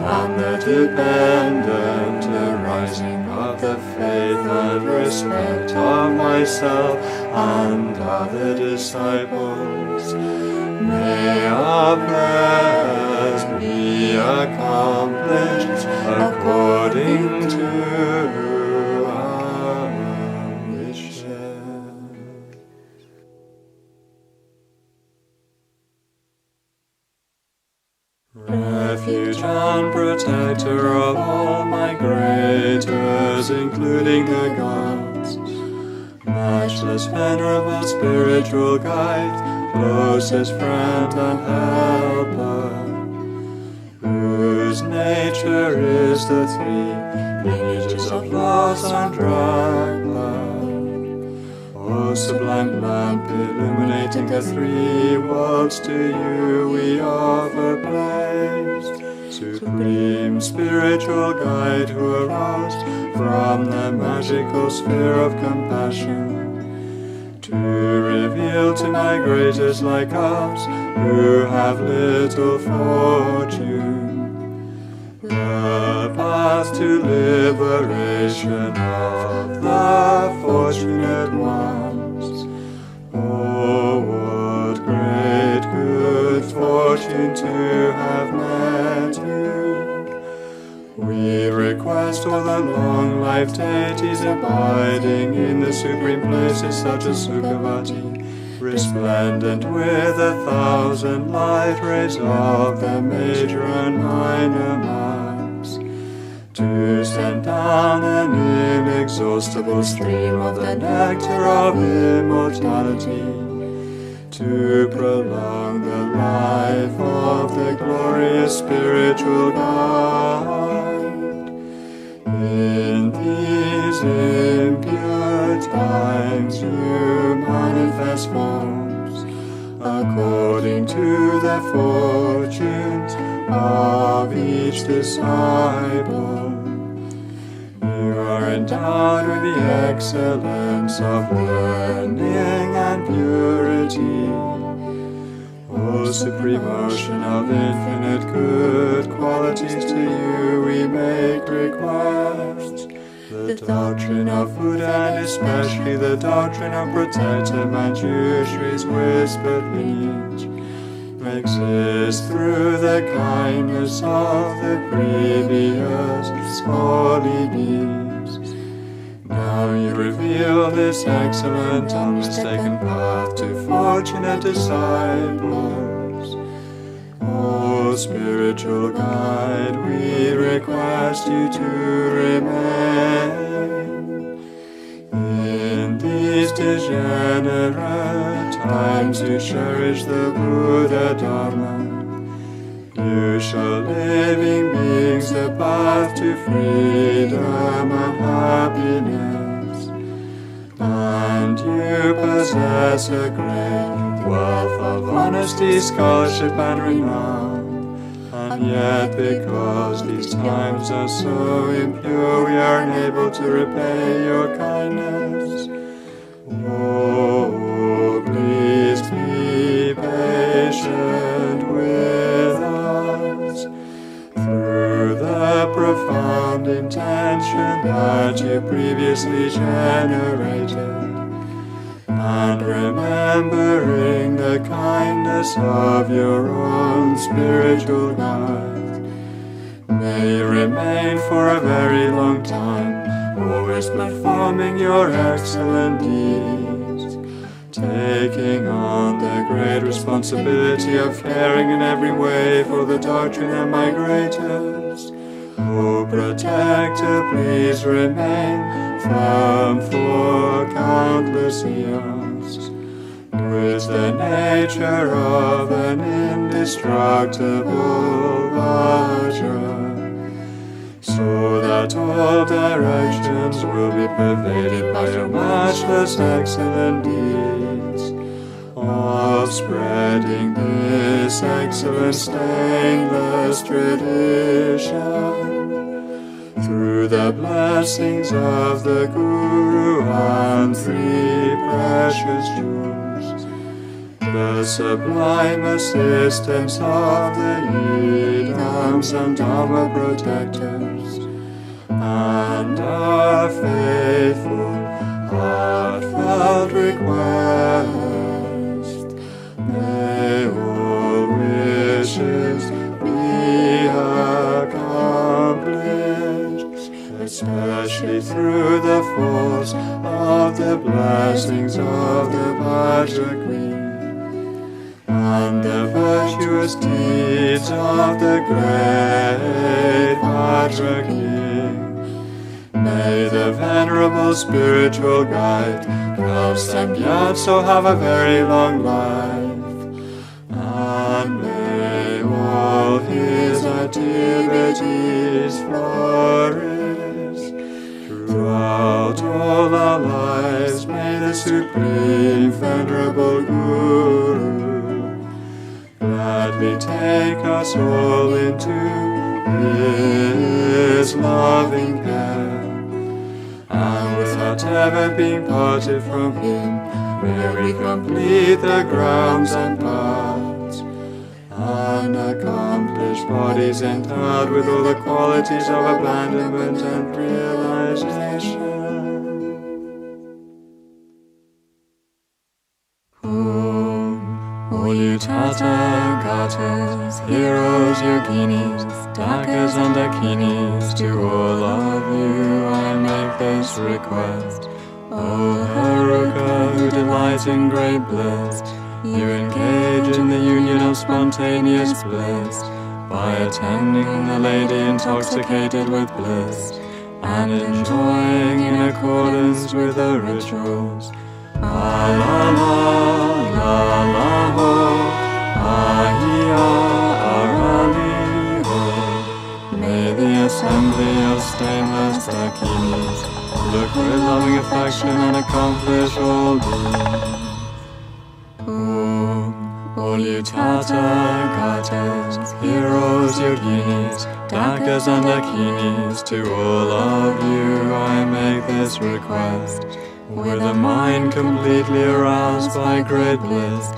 and the dependent arising of the faith and respect of myself and other disciples. May our prayers be accomplished according to our wishes. Refuge and protector of all migrators, including the gods, matchless venerable spiritual guide, closest friend and helper, whose nature is the three lineages of laws and drug love. O sublime lamp illuminating the three worlds, to you we offer praise. Supreme spiritual guide who arose from the magical sphere of compassion, to reveal to migrators like us who have little fortune the path to liberation of the fortunate ones. Oh, what great good fortune to have met you! We request all the long life deities abiding in the supreme places such as Sukhavati, resplendent with 1,000 light rays of the major and minor mass, to send down an inexhaustible stream of the nectar of immortality, to prolong the life of the glorious spiritual guide. In these impure times you manifest forms, according to the fortunes of each disciple. You are endowed with the excellence of learning and purity. O supreme ocean of infinite good qualities, to you we make request. The doctrine of Buddha, and especially the doctrine of protected Manjushri's whispered lineage, exists through the kindness of the previous holy beings. Now you reveal this excellent, unmistaken path to fortunate disciples. O spiritual guide, we request you to remain. In these degenerate times you cherish the Buddha Dharma. You show living beings the path to freedom and happiness, and you possess a great wealth of honesty, scholarship, and renown. And yet, because these times are so impure, we are unable to repay your kindness. Oh, please be patient with us. Through the profound intention that you previously generated, and remembering the kindness of your own spiritual guide, may you remain for a very long time, always performing your excellent deeds, taking on the great responsibility of caring in every way for the doctrine and migrators. O protector, please remain firm for countless eons, with the nature of an indestructible Vajra, so that all directions will be pervaded by your matchless excellent deeds of spreading this excellent stainless tradition through the blessings of the Guru and 3 precious jewels, the sublime assistance of the Yidams and Dharma protectors, and our faithful, heartfelt request. May all wishes be accomplished, especially through the force of the blessings of the Vajra Queen, and the virtuous deeds of the great Vajra King. May the venerable spiritual guide, Grau Samgyatso, have a very long life, and may all his activities flourish. Throughout all our lives, may the Supreme Venerable Guru gladly take us all into his loving care, and without ever being parted from him, may we complete the grounds and paths, unaccomplished bodies endowed with all the qualities of abandonment and realization. All you Tathagatas, heroes, yoginis, Dakas and Dakinis, to all of you I make this request. O Haruka, who delight in great bliss, you engage in the union of spontaneous bliss, by attending the lady intoxicated with bliss, and enjoying in accordance with the rituals. Ho, Arali ho. May the assembly of stainless dakinis look with loving affection and accomplish all deeds. All you Tathagatas, heroes, yoginis, dakas and dakinis, to all of you I make this request. With a mind completely aroused by great bliss,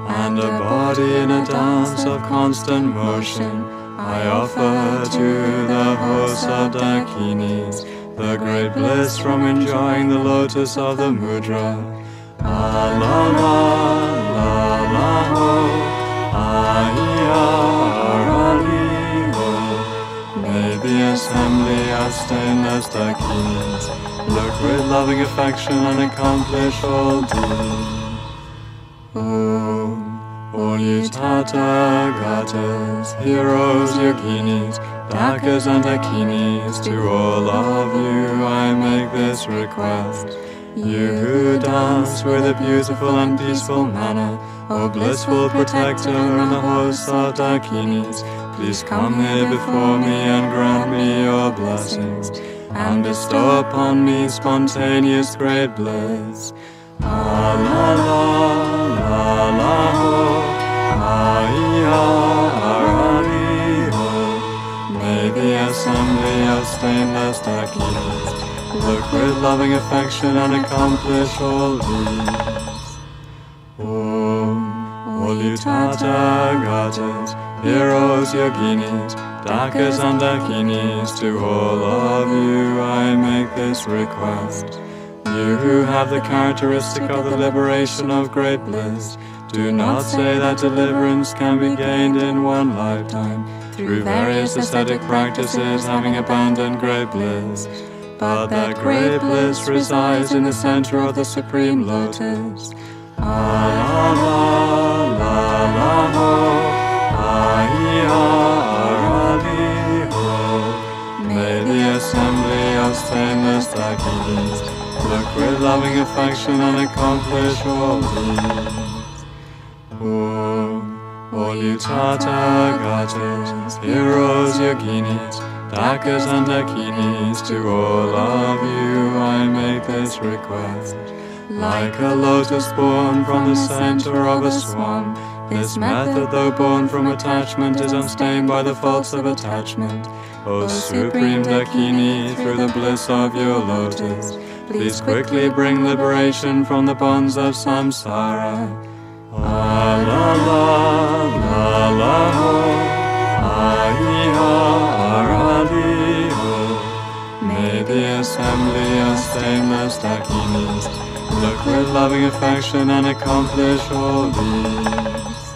and a body in a dance of constant motion, I offer to the host of dakinis the great bliss from enjoying the lotus of the mudra. May the assembly of stainless dakinis look with loving affection and accomplish all deeds. All you Tathagatas, heroes, yoginis, dakas and dakinis, to all of you I make this request. You who dance with a beautiful and peaceful manner, O blissful protector and the host of dakinis, please come here before me and grant me your blessings, and bestow upon me spontaneous great bliss. May the assembly of stainless dakinis look with loving affection and accomplish all deeds. All you Tathagatas, heroes, yoginis, dakas and dakinis, to all of you I make this request. You who have the characteristic of the liberation of great bliss, do not say that deliverance can be gained in one lifetime, through various ascetic practices having abandoned great bliss, but that great bliss resides in the center of the Supreme Lotus. May the assembly of stainless dakinis look with loving affection and accomplish all deeds. All you Tathagatas, heroes, yoginis, dakas and dakinis, to all of you I make this request. Like a lotus born from the center of a swamp, this method, though born from attachment, is unstained by the faults of attachment. O Supreme Dakini, through the bliss of your lotus, please quickly bring liberation from the bonds of samsara. May the assembly of stainless dakinis look with loving affection and accomplish all deeds.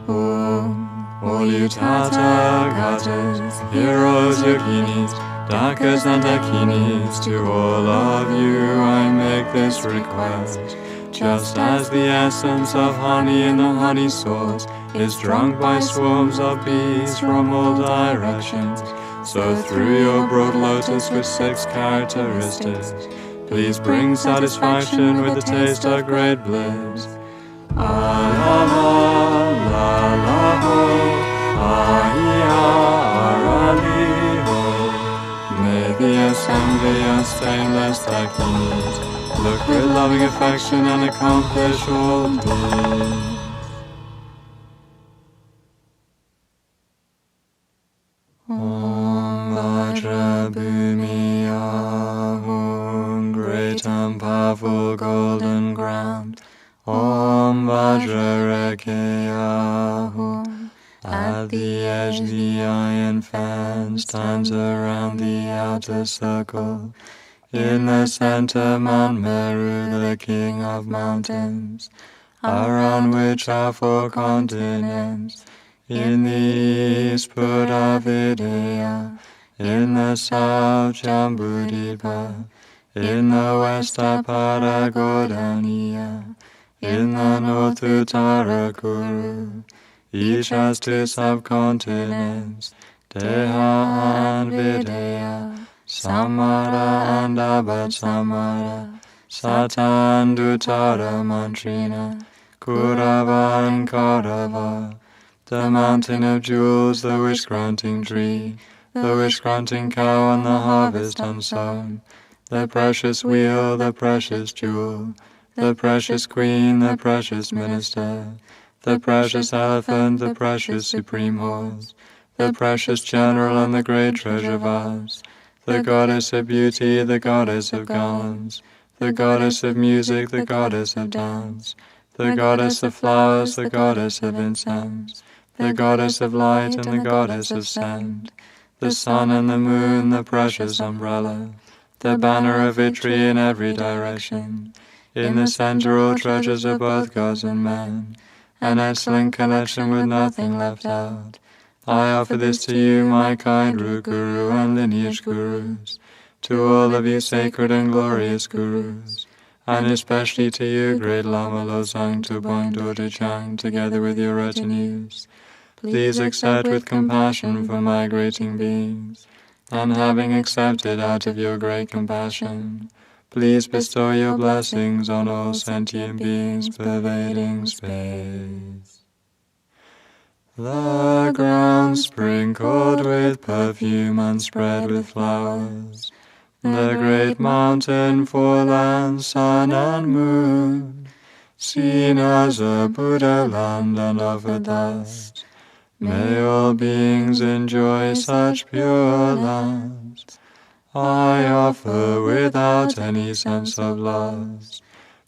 All you Tathagatas, heroes, yoginis, dakas and dakinis, to all of you I make this request. Just as the essence of honey in the honey source is drunk by swarms of bees from all directions, so through your broad lotus with 6 characteristics, please bring satisfaction with the taste of great bliss. May the assembly of stainless dakinis look with loving affection and accomplish all deeds. Om Vajrabhumi Ahum, great and powerful golden ground. Om Vajrareke Ahum, at the edge the iron fan stands around the outer circle. In the center Mount Meru, the king of mountains, around which are 4 continents. In the east Puravadeya, in the south Jambudvipa, in the west Paragodania, in the north Uttarakuru. Each has two subcontinents, Deha and Videha, Samara and Abad Samara, Sata and Uttara Mantrina, Kurava and Kaurava, the mountain of jewels, the wish-granting tree, the wish-granting cow and the harvest unsown, the precious wheel, the precious jewel, the precious queen, the precious minister, the precious elephant, the precious supreme horse, the precious general and the great treasure vase, the goddess of beauty, the goddess of garlands, the goddess of music, the goddess of dance, the goddess of flowers, the goddess of incense, the goddess of light and the goddess of scent, the sun and the moon, the precious umbrella, the banner of victory in every direction. In the center all treasures of both gods and men, an excellent collection with nothing left out. I offer this to you, my kind root guru and lineage gurus, to all of you sacred and glorious gurus, and especially to you, great Lama Losang Tubang Dorje Chang, together with your retinues. Please accept with compassion for migrating beings, and having accepted out of your great compassion, please bestow your blessings on all sentient beings pervading space. The ground sprinkled with perfume and spread with flowers, the great mountain for land, sun and moon, seen as a Buddha land and offered thus. May all beings enjoy such pure lands. I offer without any sense of loss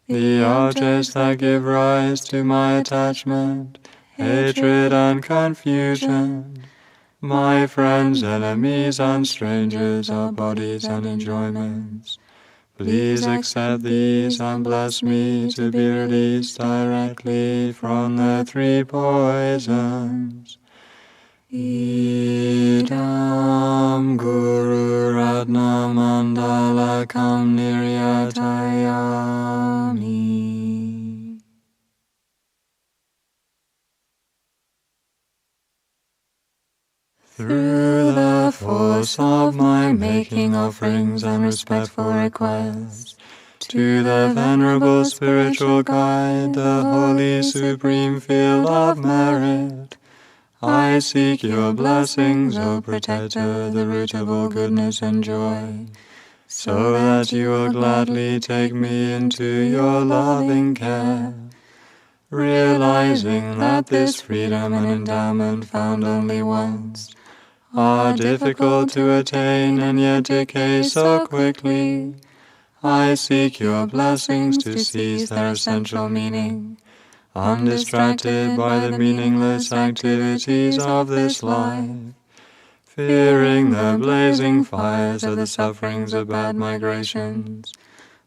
the objects that give rise to my attachment, hatred and confusion, my friends, enemies and strangers, our bodies and enjoyments. Please accept these and bless me to be released directly from the three poisons. Idam Guru Ratna Mandalakam Niryatayami. Through the force of my making offerings and respectful requests, to the venerable spiritual guide, the holy supreme field of merit, I seek your blessings, O Protector, the root of all goodness and joy, so that you will gladly take me into your loving care, realizing that this freedom and endowment found only once are difficult to attain and yet decay so quickly. I seek your blessings to seize their essential meaning, undistracted by the meaningless activities of this life, fearing the blazing fires of the sufferings of bad migrations.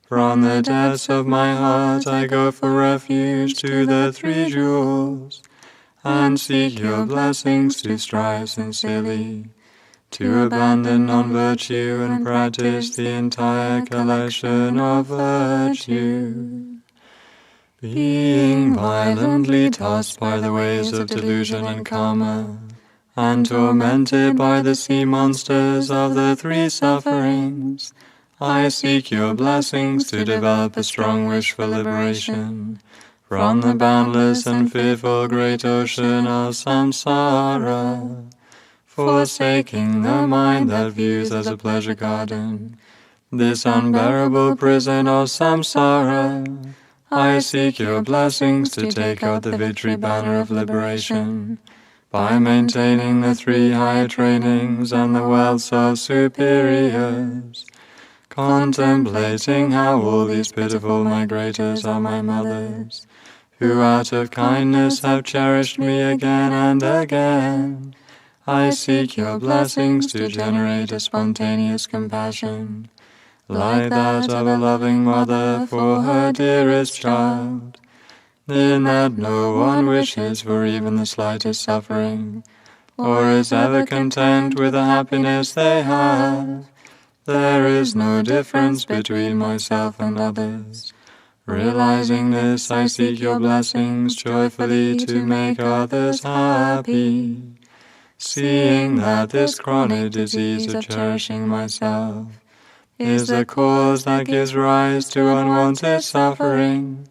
From the depths of my heart I go for refuge to the three jewels, and seek your blessings to strive sincerely, to abandon non-virtue and practice the entire collection of virtue. Being violently tossed by the waves of delusion and karma, and tormented by the sea monsters of the three sufferings, I seek your blessings to develop a strong wish for liberation from the boundless and fearful great ocean of samsara, forsaking the mind that views as a pleasure garden this unbearable prison of samsara. I seek your blessings to take out the victory banner of liberation by maintaining the three high trainings and the wealths of superiors, contemplating how all these pitiful migrators are my mothers, who out of kindness have cherished me again and again. I seek your blessings to generate a spontaneous compassion, like that of a loving mother for her dearest child, in that no one wishes for even the slightest suffering, or is ever content with the happiness they have. There is no difference between myself and others. Realizing this, I seek your blessings joyfully to make others happy. Seeing that this chronic disease of cherishing myself is the cause that gives rise to unwanted suffering,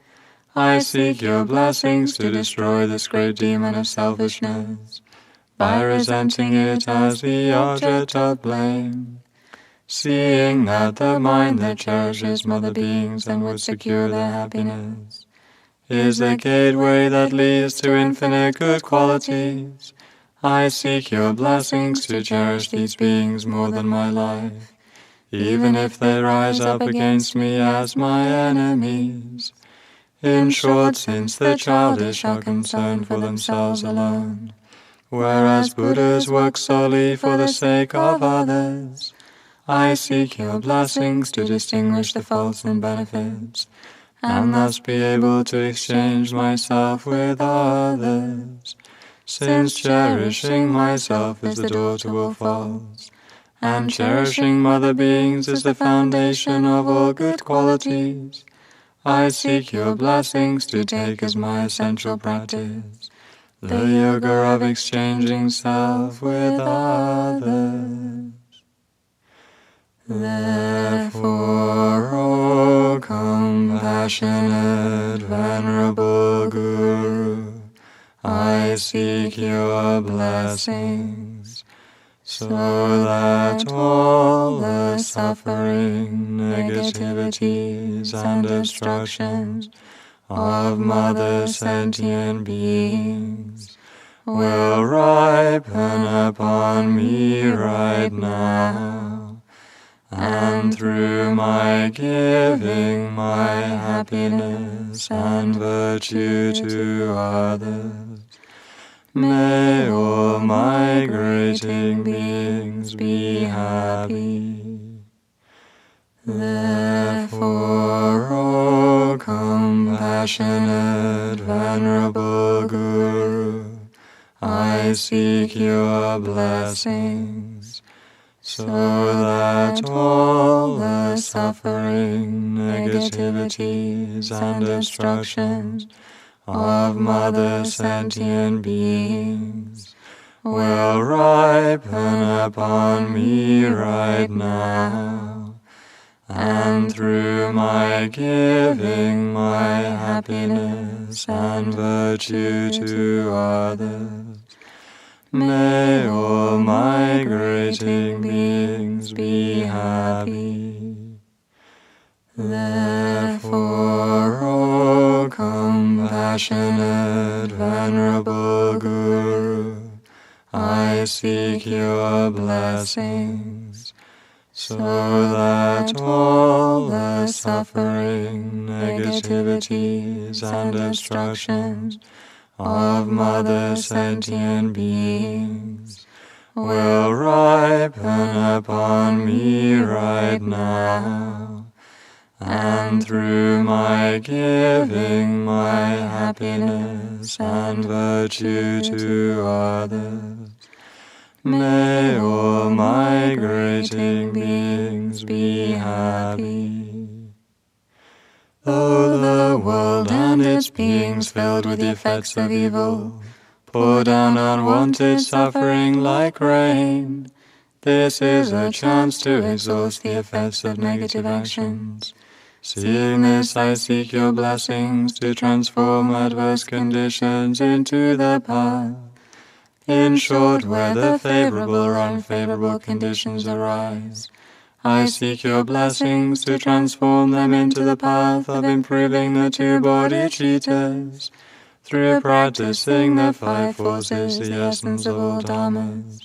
I seek your blessings to destroy this great demon of selfishness by resenting it as the object of blame. Seeing that the mind that cherishes mother beings and would secure their happiness is the gateway that leads to infinite good qualities, I seek your blessings to cherish these beings more than my life, even if they rise up against me as my enemies. In short, since the childish are concerned for themselves alone, whereas Buddhas work solely for the sake of others, I seek your blessings to distinguish the faults and benefits, and thus be able to exchange myself with others. Since cherishing myself is the door to all faults, and cherishing mother beings is the foundation of all good qualities, I seek your blessings to take as my essential practice the yoga of exchanging self with others. Therefore, O compassionate, venerable Guru, I seek your blessings, so that all the suffering, negativities, and obstructions of mother sentient beings will ripen upon me right now, and through my giving my happiness and virtue to others, may all migrating beings be happy. Therefore, O compassionate, venerable Guru, I seek your blessings, so that all the suffering, negativities, and obstructions of mother sentient beings will ripen upon me right now, and through my giving my happiness and virtue to others, may all migrating beings be happy. Therefore, O compassionate, venerable Guru, I seek your blessings, so that all the suffering, negativities, and obstructions of mother sentient beings will ripen upon me right now, and through my giving my happiness and virtue to others, may all migrating beings be happy. Though the world and its beings filled with the effects of evil pour down unwanted suffering like rain, this is a chance to exhaust the effects of negative actions. Seeing this, I seek your blessings to transform adverse conditions into the path. In short, whether favorable or unfavorable conditions arise, I seek your blessings to transform them into the path of improving the two bodhicittas, through practicing the five forces, the essence of all dharmas,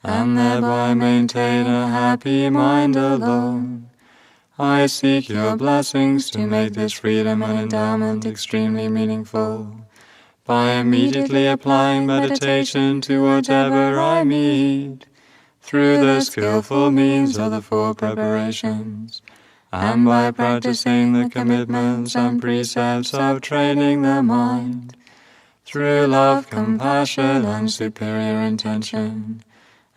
and thereby maintain a happy mind alone. I seek your blessings to make this freedom and endowment extremely meaningful, by immediately applying meditation to whatever I meet, through the skillful means of the four preparations, and by practicing the commitments and precepts of training the mind, through love, compassion, and superior intention,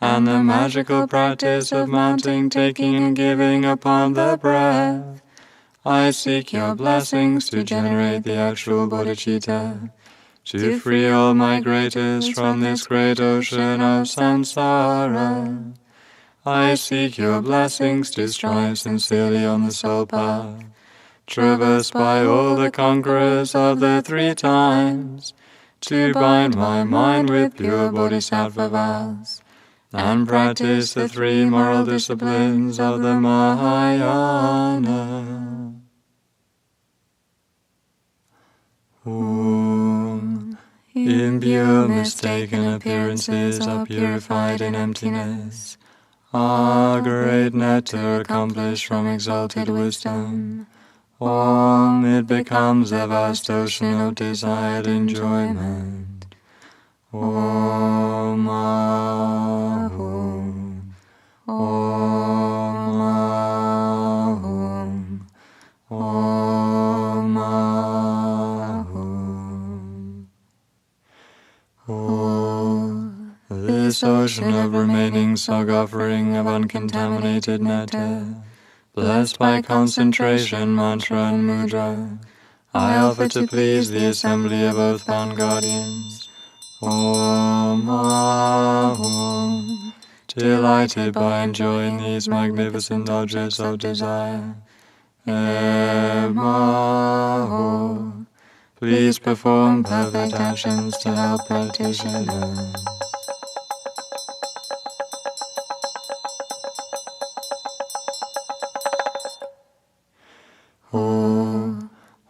and the magical practice of mounting, taking, and giving upon the breath. I seek your blessings to generate the actual bodhicitta, to free all migrators from this great ocean of samsara. I seek your blessings to strive sincerely on the soul path, traversed by all the conquerors of the three times, to bind my mind with pure bodhisattva vows, and practice the three moral disciplines of the Mahayana. Impure, mistaken appearances are purified in emptiness. Great nectar accomplished from exalted wisdom. It becomes a vast ocean of desired enjoyment. Om Ahum. Om Ahum. Om Ahum. This ocean of remaining sog offering of uncontaminated nectar, blessed by concentration, mantra, and mudra, I offer to please the assembly of oath-bound guardians. Om Ahum. Delighted by enjoying these magnificent objects of desire. Em Ahum. Please perform perfect actions to help practitioners.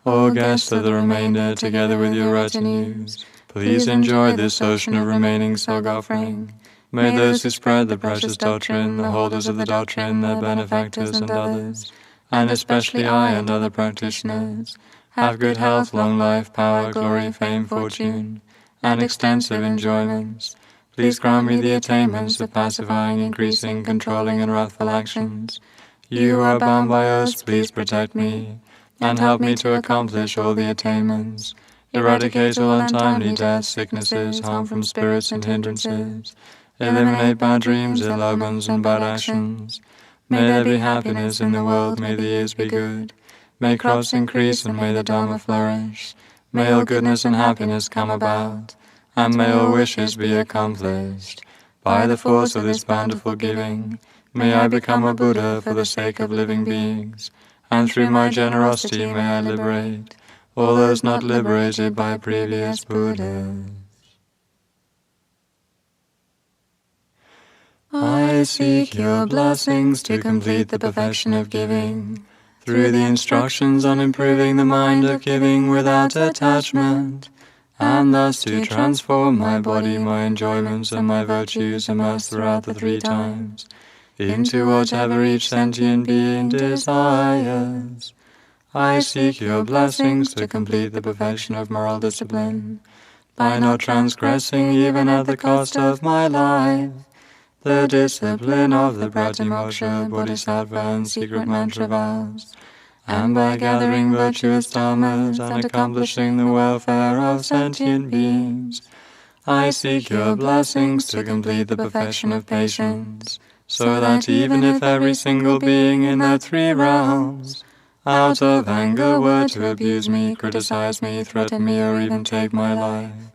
O guests of the remainder, together with your retinues, please enjoy this ocean of remaining sog offering. May those who spread the precious doctrine, the holders of the doctrine, their benefactors and others, and especially I and other practitioners, have good health, long life, power, glory, fame, fortune, and extensive enjoyments. Please grant me the attainments of pacifying, increasing, controlling, and wrathful actions. You who are bound by oaths, please protect me, and help me to accomplish all the attainments. Eradicate all untimely deaths, sicknesses, harm from spirits and hindrances. Eliminate bad dreams, ill omens, and bad actions. May there be happiness in the world, may the years be good. May crops increase and may the Dharma flourish. May all goodness and happiness come about, and may all wishes be accomplished. By the force of this bountiful giving, may I become a Buddha for the sake of living beings, and through my generosity may I liberate all those not liberated by previous Buddhas. I seek your blessings to complete the perfection of giving, through the instructions on improving the mind of giving without attachment, and thus to transform my body, my enjoyments, and my virtues immersed throughout the three times, into whatever each sentient being desires. I seek your blessings to complete the perfection of moral discipline, by not transgressing even at the cost of my life, the discipline of the Pratimoksha, Bodhisattva, and secret mantra vows, and by gathering virtuous dharmas and accomplishing the welfare of sentient beings. I seek your blessings to complete the perfection of patience, so that even if every single being in the three realms, out of anger, were to abuse me, criticize me, threaten me, or even take my life,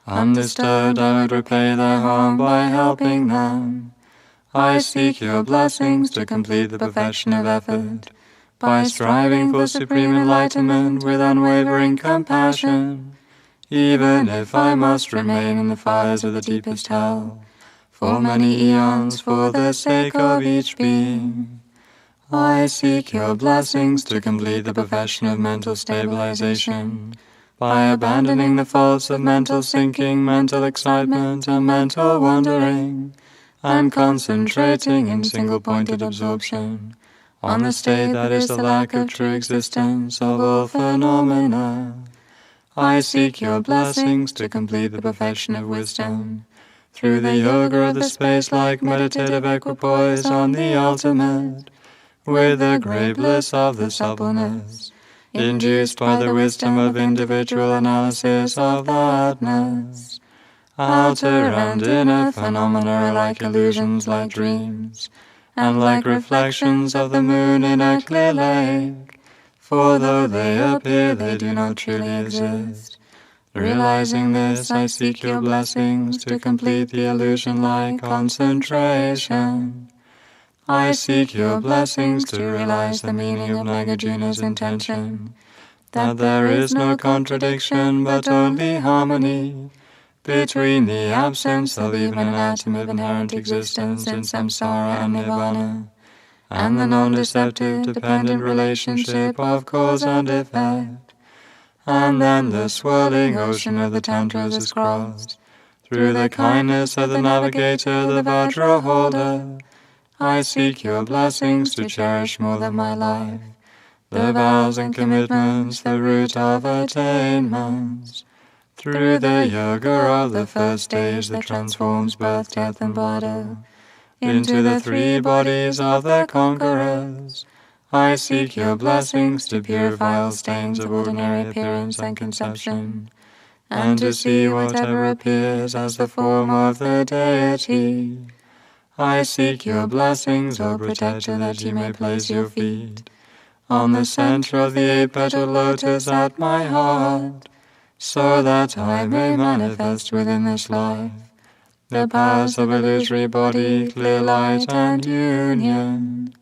undisturbed I would repay their harm by helping them. I seek your blessings to complete the perfection of effort, by striving for supreme enlightenment with unwavering compassion, even if I must remain in the fires of the deepest hell, for many eons for the sake of each being. I seek your blessings to complete the perfection of mental stabilization, by abandoning the faults of mental sinking, mental excitement, and mental wandering, and concentrating in single-pointed absorption on the state that is the lack of true existence of all phenomena. I seek your blessings to complete the perfection of wisdom, through the yoga of the space-like meditative equipoise on the ultimate, with the great bliss of the suppleness, induced by the wisdom of individual analysis of thatness. Outer and inner phenomena are like illusions, like dreams, and like reflections of the moon in a clear lake. For though they appear, they do not truly exist. Realizing this, I seek your blessings to complete the illusion-like concentration. I seek your blessings to realize the meaning of Nagarjuna's intention, that there is no contradiction but only harmony between the absence of even an atom of inherent existence in samsara and nirvana, and the non-deceptive dependent relationship of cause and effect. And then the swirling ocean of the tantras is crossed. Through the kindness of the navigator, the Vajra holder, I seek your blessings to cherish more than my life, the vows and commitments, the root of attainments. Through the yoga of the first stage that transforms birth, death, and bardo into the three bodies of the conquerors, I seek your blessings to purify all stains of ordinary appearance and conception, and to see whatever appears as the form of the deity. I seek your blessings, O Protector, that you may place your feet on the center of the 8-petaled lotus at my heart, so that I may manifest within this life the powers of illusory body, clear light, and union.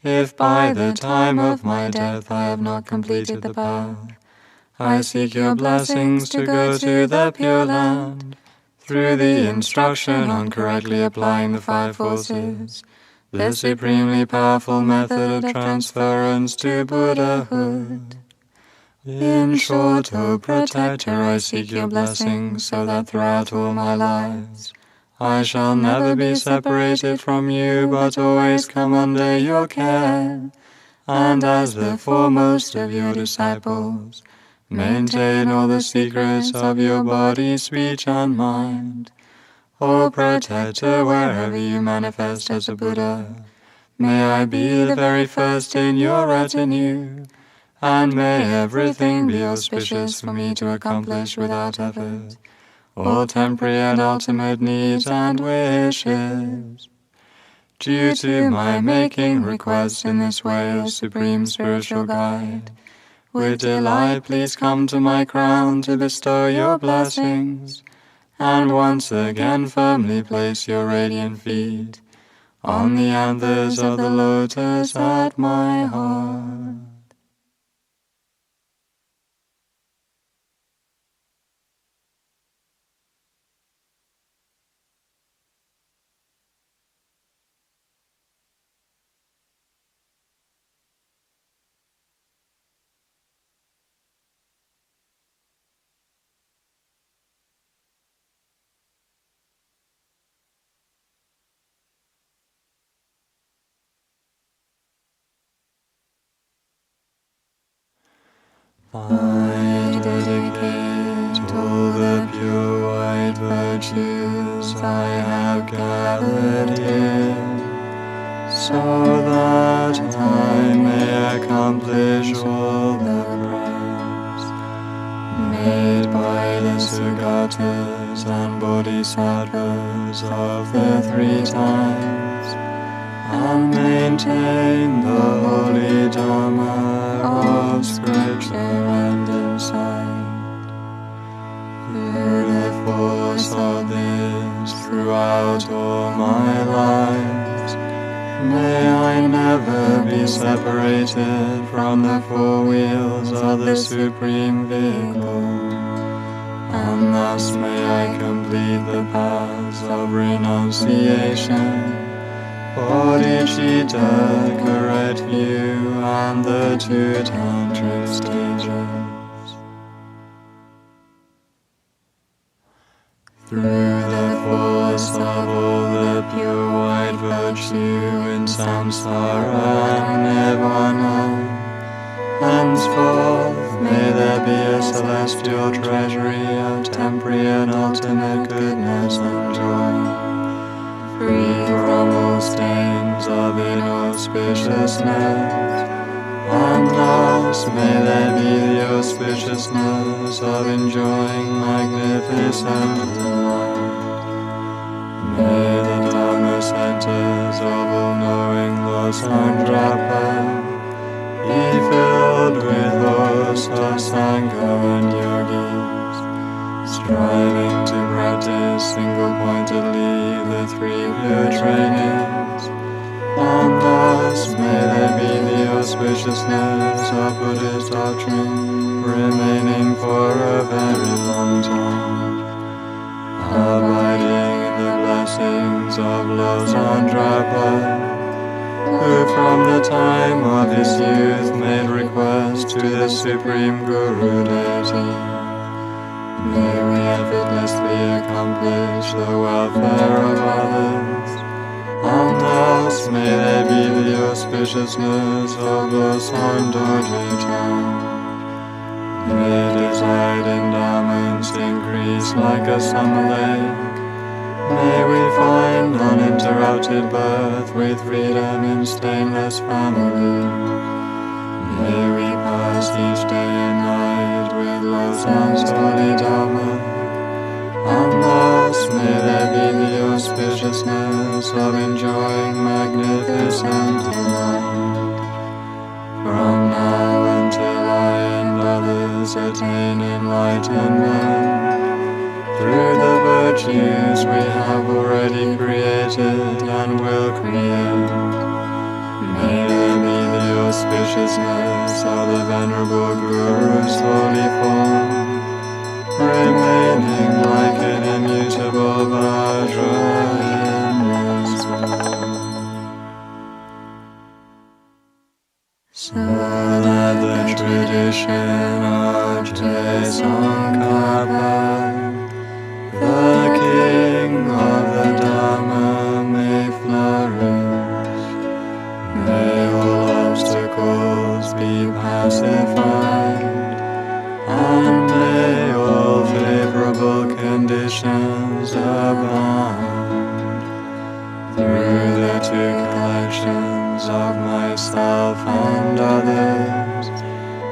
If by the time of my death I have not completed the path, I seek your blessings to go to the Pure Land, through the instruction on correctly applying the 5 forces, the supremely powerful method of transference to Buddhahood. In short, O Protector, I seek your blessings so that throughout all my lives I shall never be separated from you, but always come under your care, and as the foremost of your disciples, maintain all the secrets of your body, speech, and mind. O Protector, wherever you manifest as a Buddha, may I be the very first in your retinue, and may everything be auspicious for me to accomplish without effort all temporary and ultimate needs and wishes. Due to my making requests in this way, O Supreme Spiritual Guide, with delight please come to my crown to bestow your blessings, and once again firmly place your radiant feet on the anthers of the lotus at my heart. I dedicate all the pure white virtues I have gathered here, so that I may accomplish all the prayers made by the Sugatas and Bodhisattvas of the 3 times, and maintain the holy Dhamma of Scripture and insight. Through the force of this, throughout all my lives, may I never be separated from the 4 wheels of the Supreme Vehicle, and thus may I complete the paths of renunciation, bodhicitta, correct view, and the 2 tantric stages. Through the force of all the pure white virtue in samsara and nirvana, henceforth may there be a celestial treasury of temporary and ultimate goodness and joy, free from all stains of inauspiciousness, and On us may there be the auspiciousness of enjoying magnificent light. May the Dharma centers of all-knowing Losandrapa be filled with hosts of Sangha and yogis, striving to practice single-pointedly the three pure trainings. On us may there be the auspiciousness of Buddhist doctrine, remaining for a very long time, abiding in the blessings of Losandrapa, who from the time of his youth made request to the Supreme Guru Deity. May we effortlessly accomplish the welfare of others. On us may there be the auspiciousness of Losandojita. May desired endowments increase like a summer lake. May we find uninterrupted birth with freedom in stainless family. May we pass each day and night with Losan's holy Dharma. On us may there be the auspiciousness of enjoying magnificent delight. From now until I and others attain enlightenment, through the virtues we have already created and will create, may there be the auspiciousness of the Venerable Guru's holy form, remaining like an immutable Vajra in this world, so that the tradition of Tsongkhapa, the King of the Dhamma, may flourish. May all obstacles be pacified, and may all favorable conditions abound. Through the two collections of myself and others,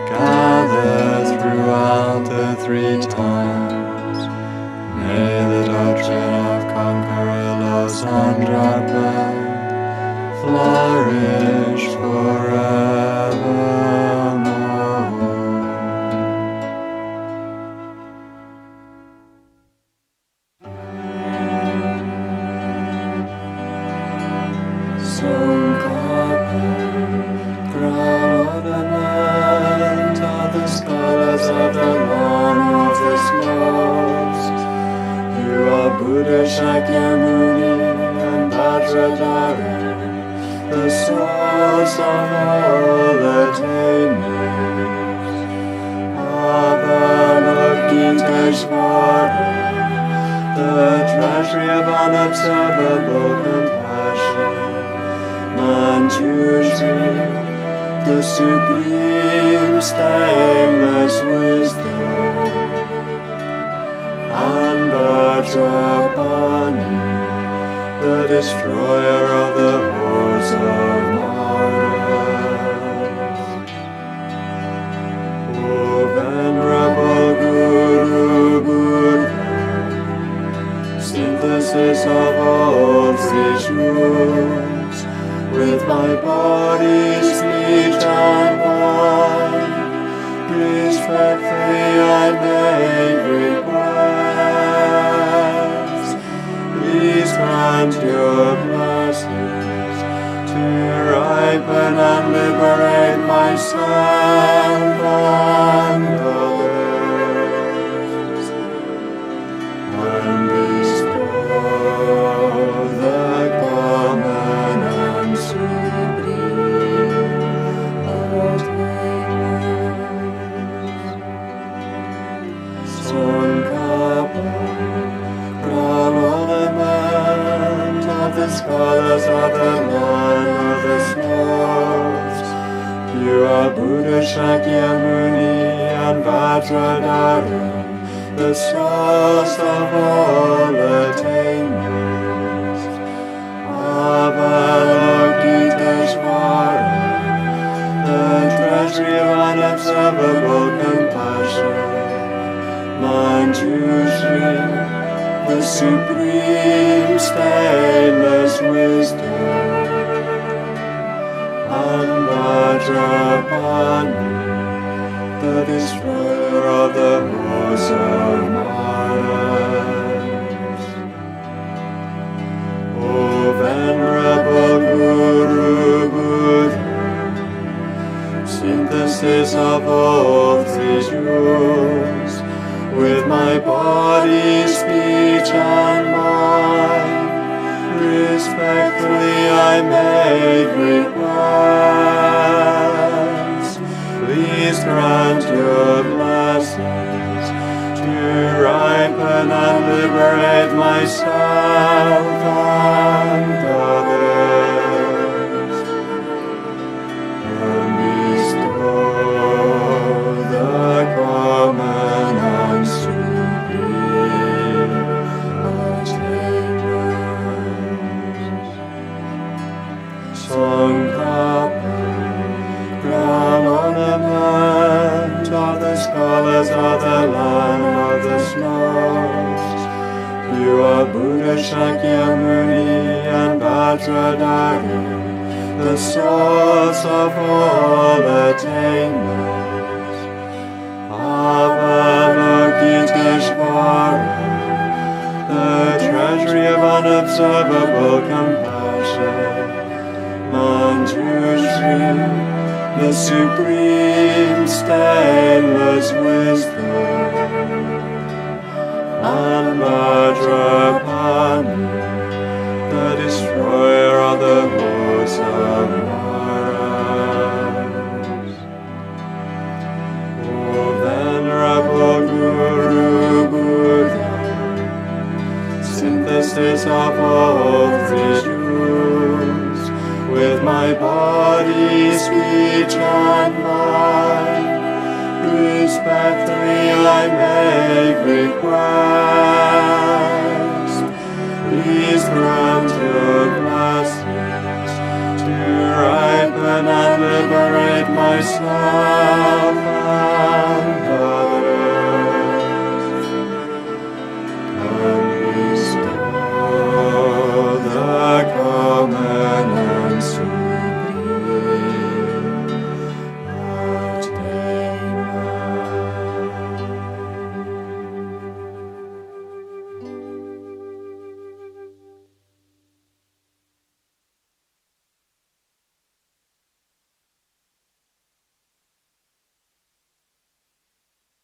gathered throughout the three times, may the doctrine of Conqueror Losandrapa flourish forevermore. Tsongkhapa, crown ornament of the scholars of the Law of the Slopes. You are Buddha Shakyamuni and Vajradhara, the source of all attainments. Avalokiteshvara, the treasury of unobservable compassion. Manjushri, the supreme stainless wisdom. And Vajrapani, the destroyer of the hordes of martyrs. O Venerable Guru Buddha, synthesis of all three truths, with my body, speech, and mind, respectfully I make request. Please grant your blessings to ripen and liberate myself and others, and bestow the common and supreme attainments. Tsongkhapa, crown ornament of the scholars of the Land of the Slopes. You are Buddha Shakyamuni and Vajradhara, the source of all attainments. Avalokiteshvara, the treasury supreme, stainless wisdom, and Vajrapani, the destroyer of the hosts of Maras. O venerable Guru Buddha, synthesis of all three jewels, with my body, speech, and mind, respectfully I make request. Please grant your blessings to ripen and liberate myself and others, and bestow the common and supreme attainments. Sankapa, crown ornament of the scholars of the land of the snows. You are Buddha Shakyamuni and Vajradhara, the source of all attainments. Avalokiteshvara, the treasury of unobservable compassion. Manjushri, the supreme, stainless wisdom, and Vajrapani, the destroyer of the hosts of Maras. O venerable Guru Buddha, synthesis of all three jewels, with my body, speech, and mind, respectfully I make request. Please grant your blessings to ripen and liberate myself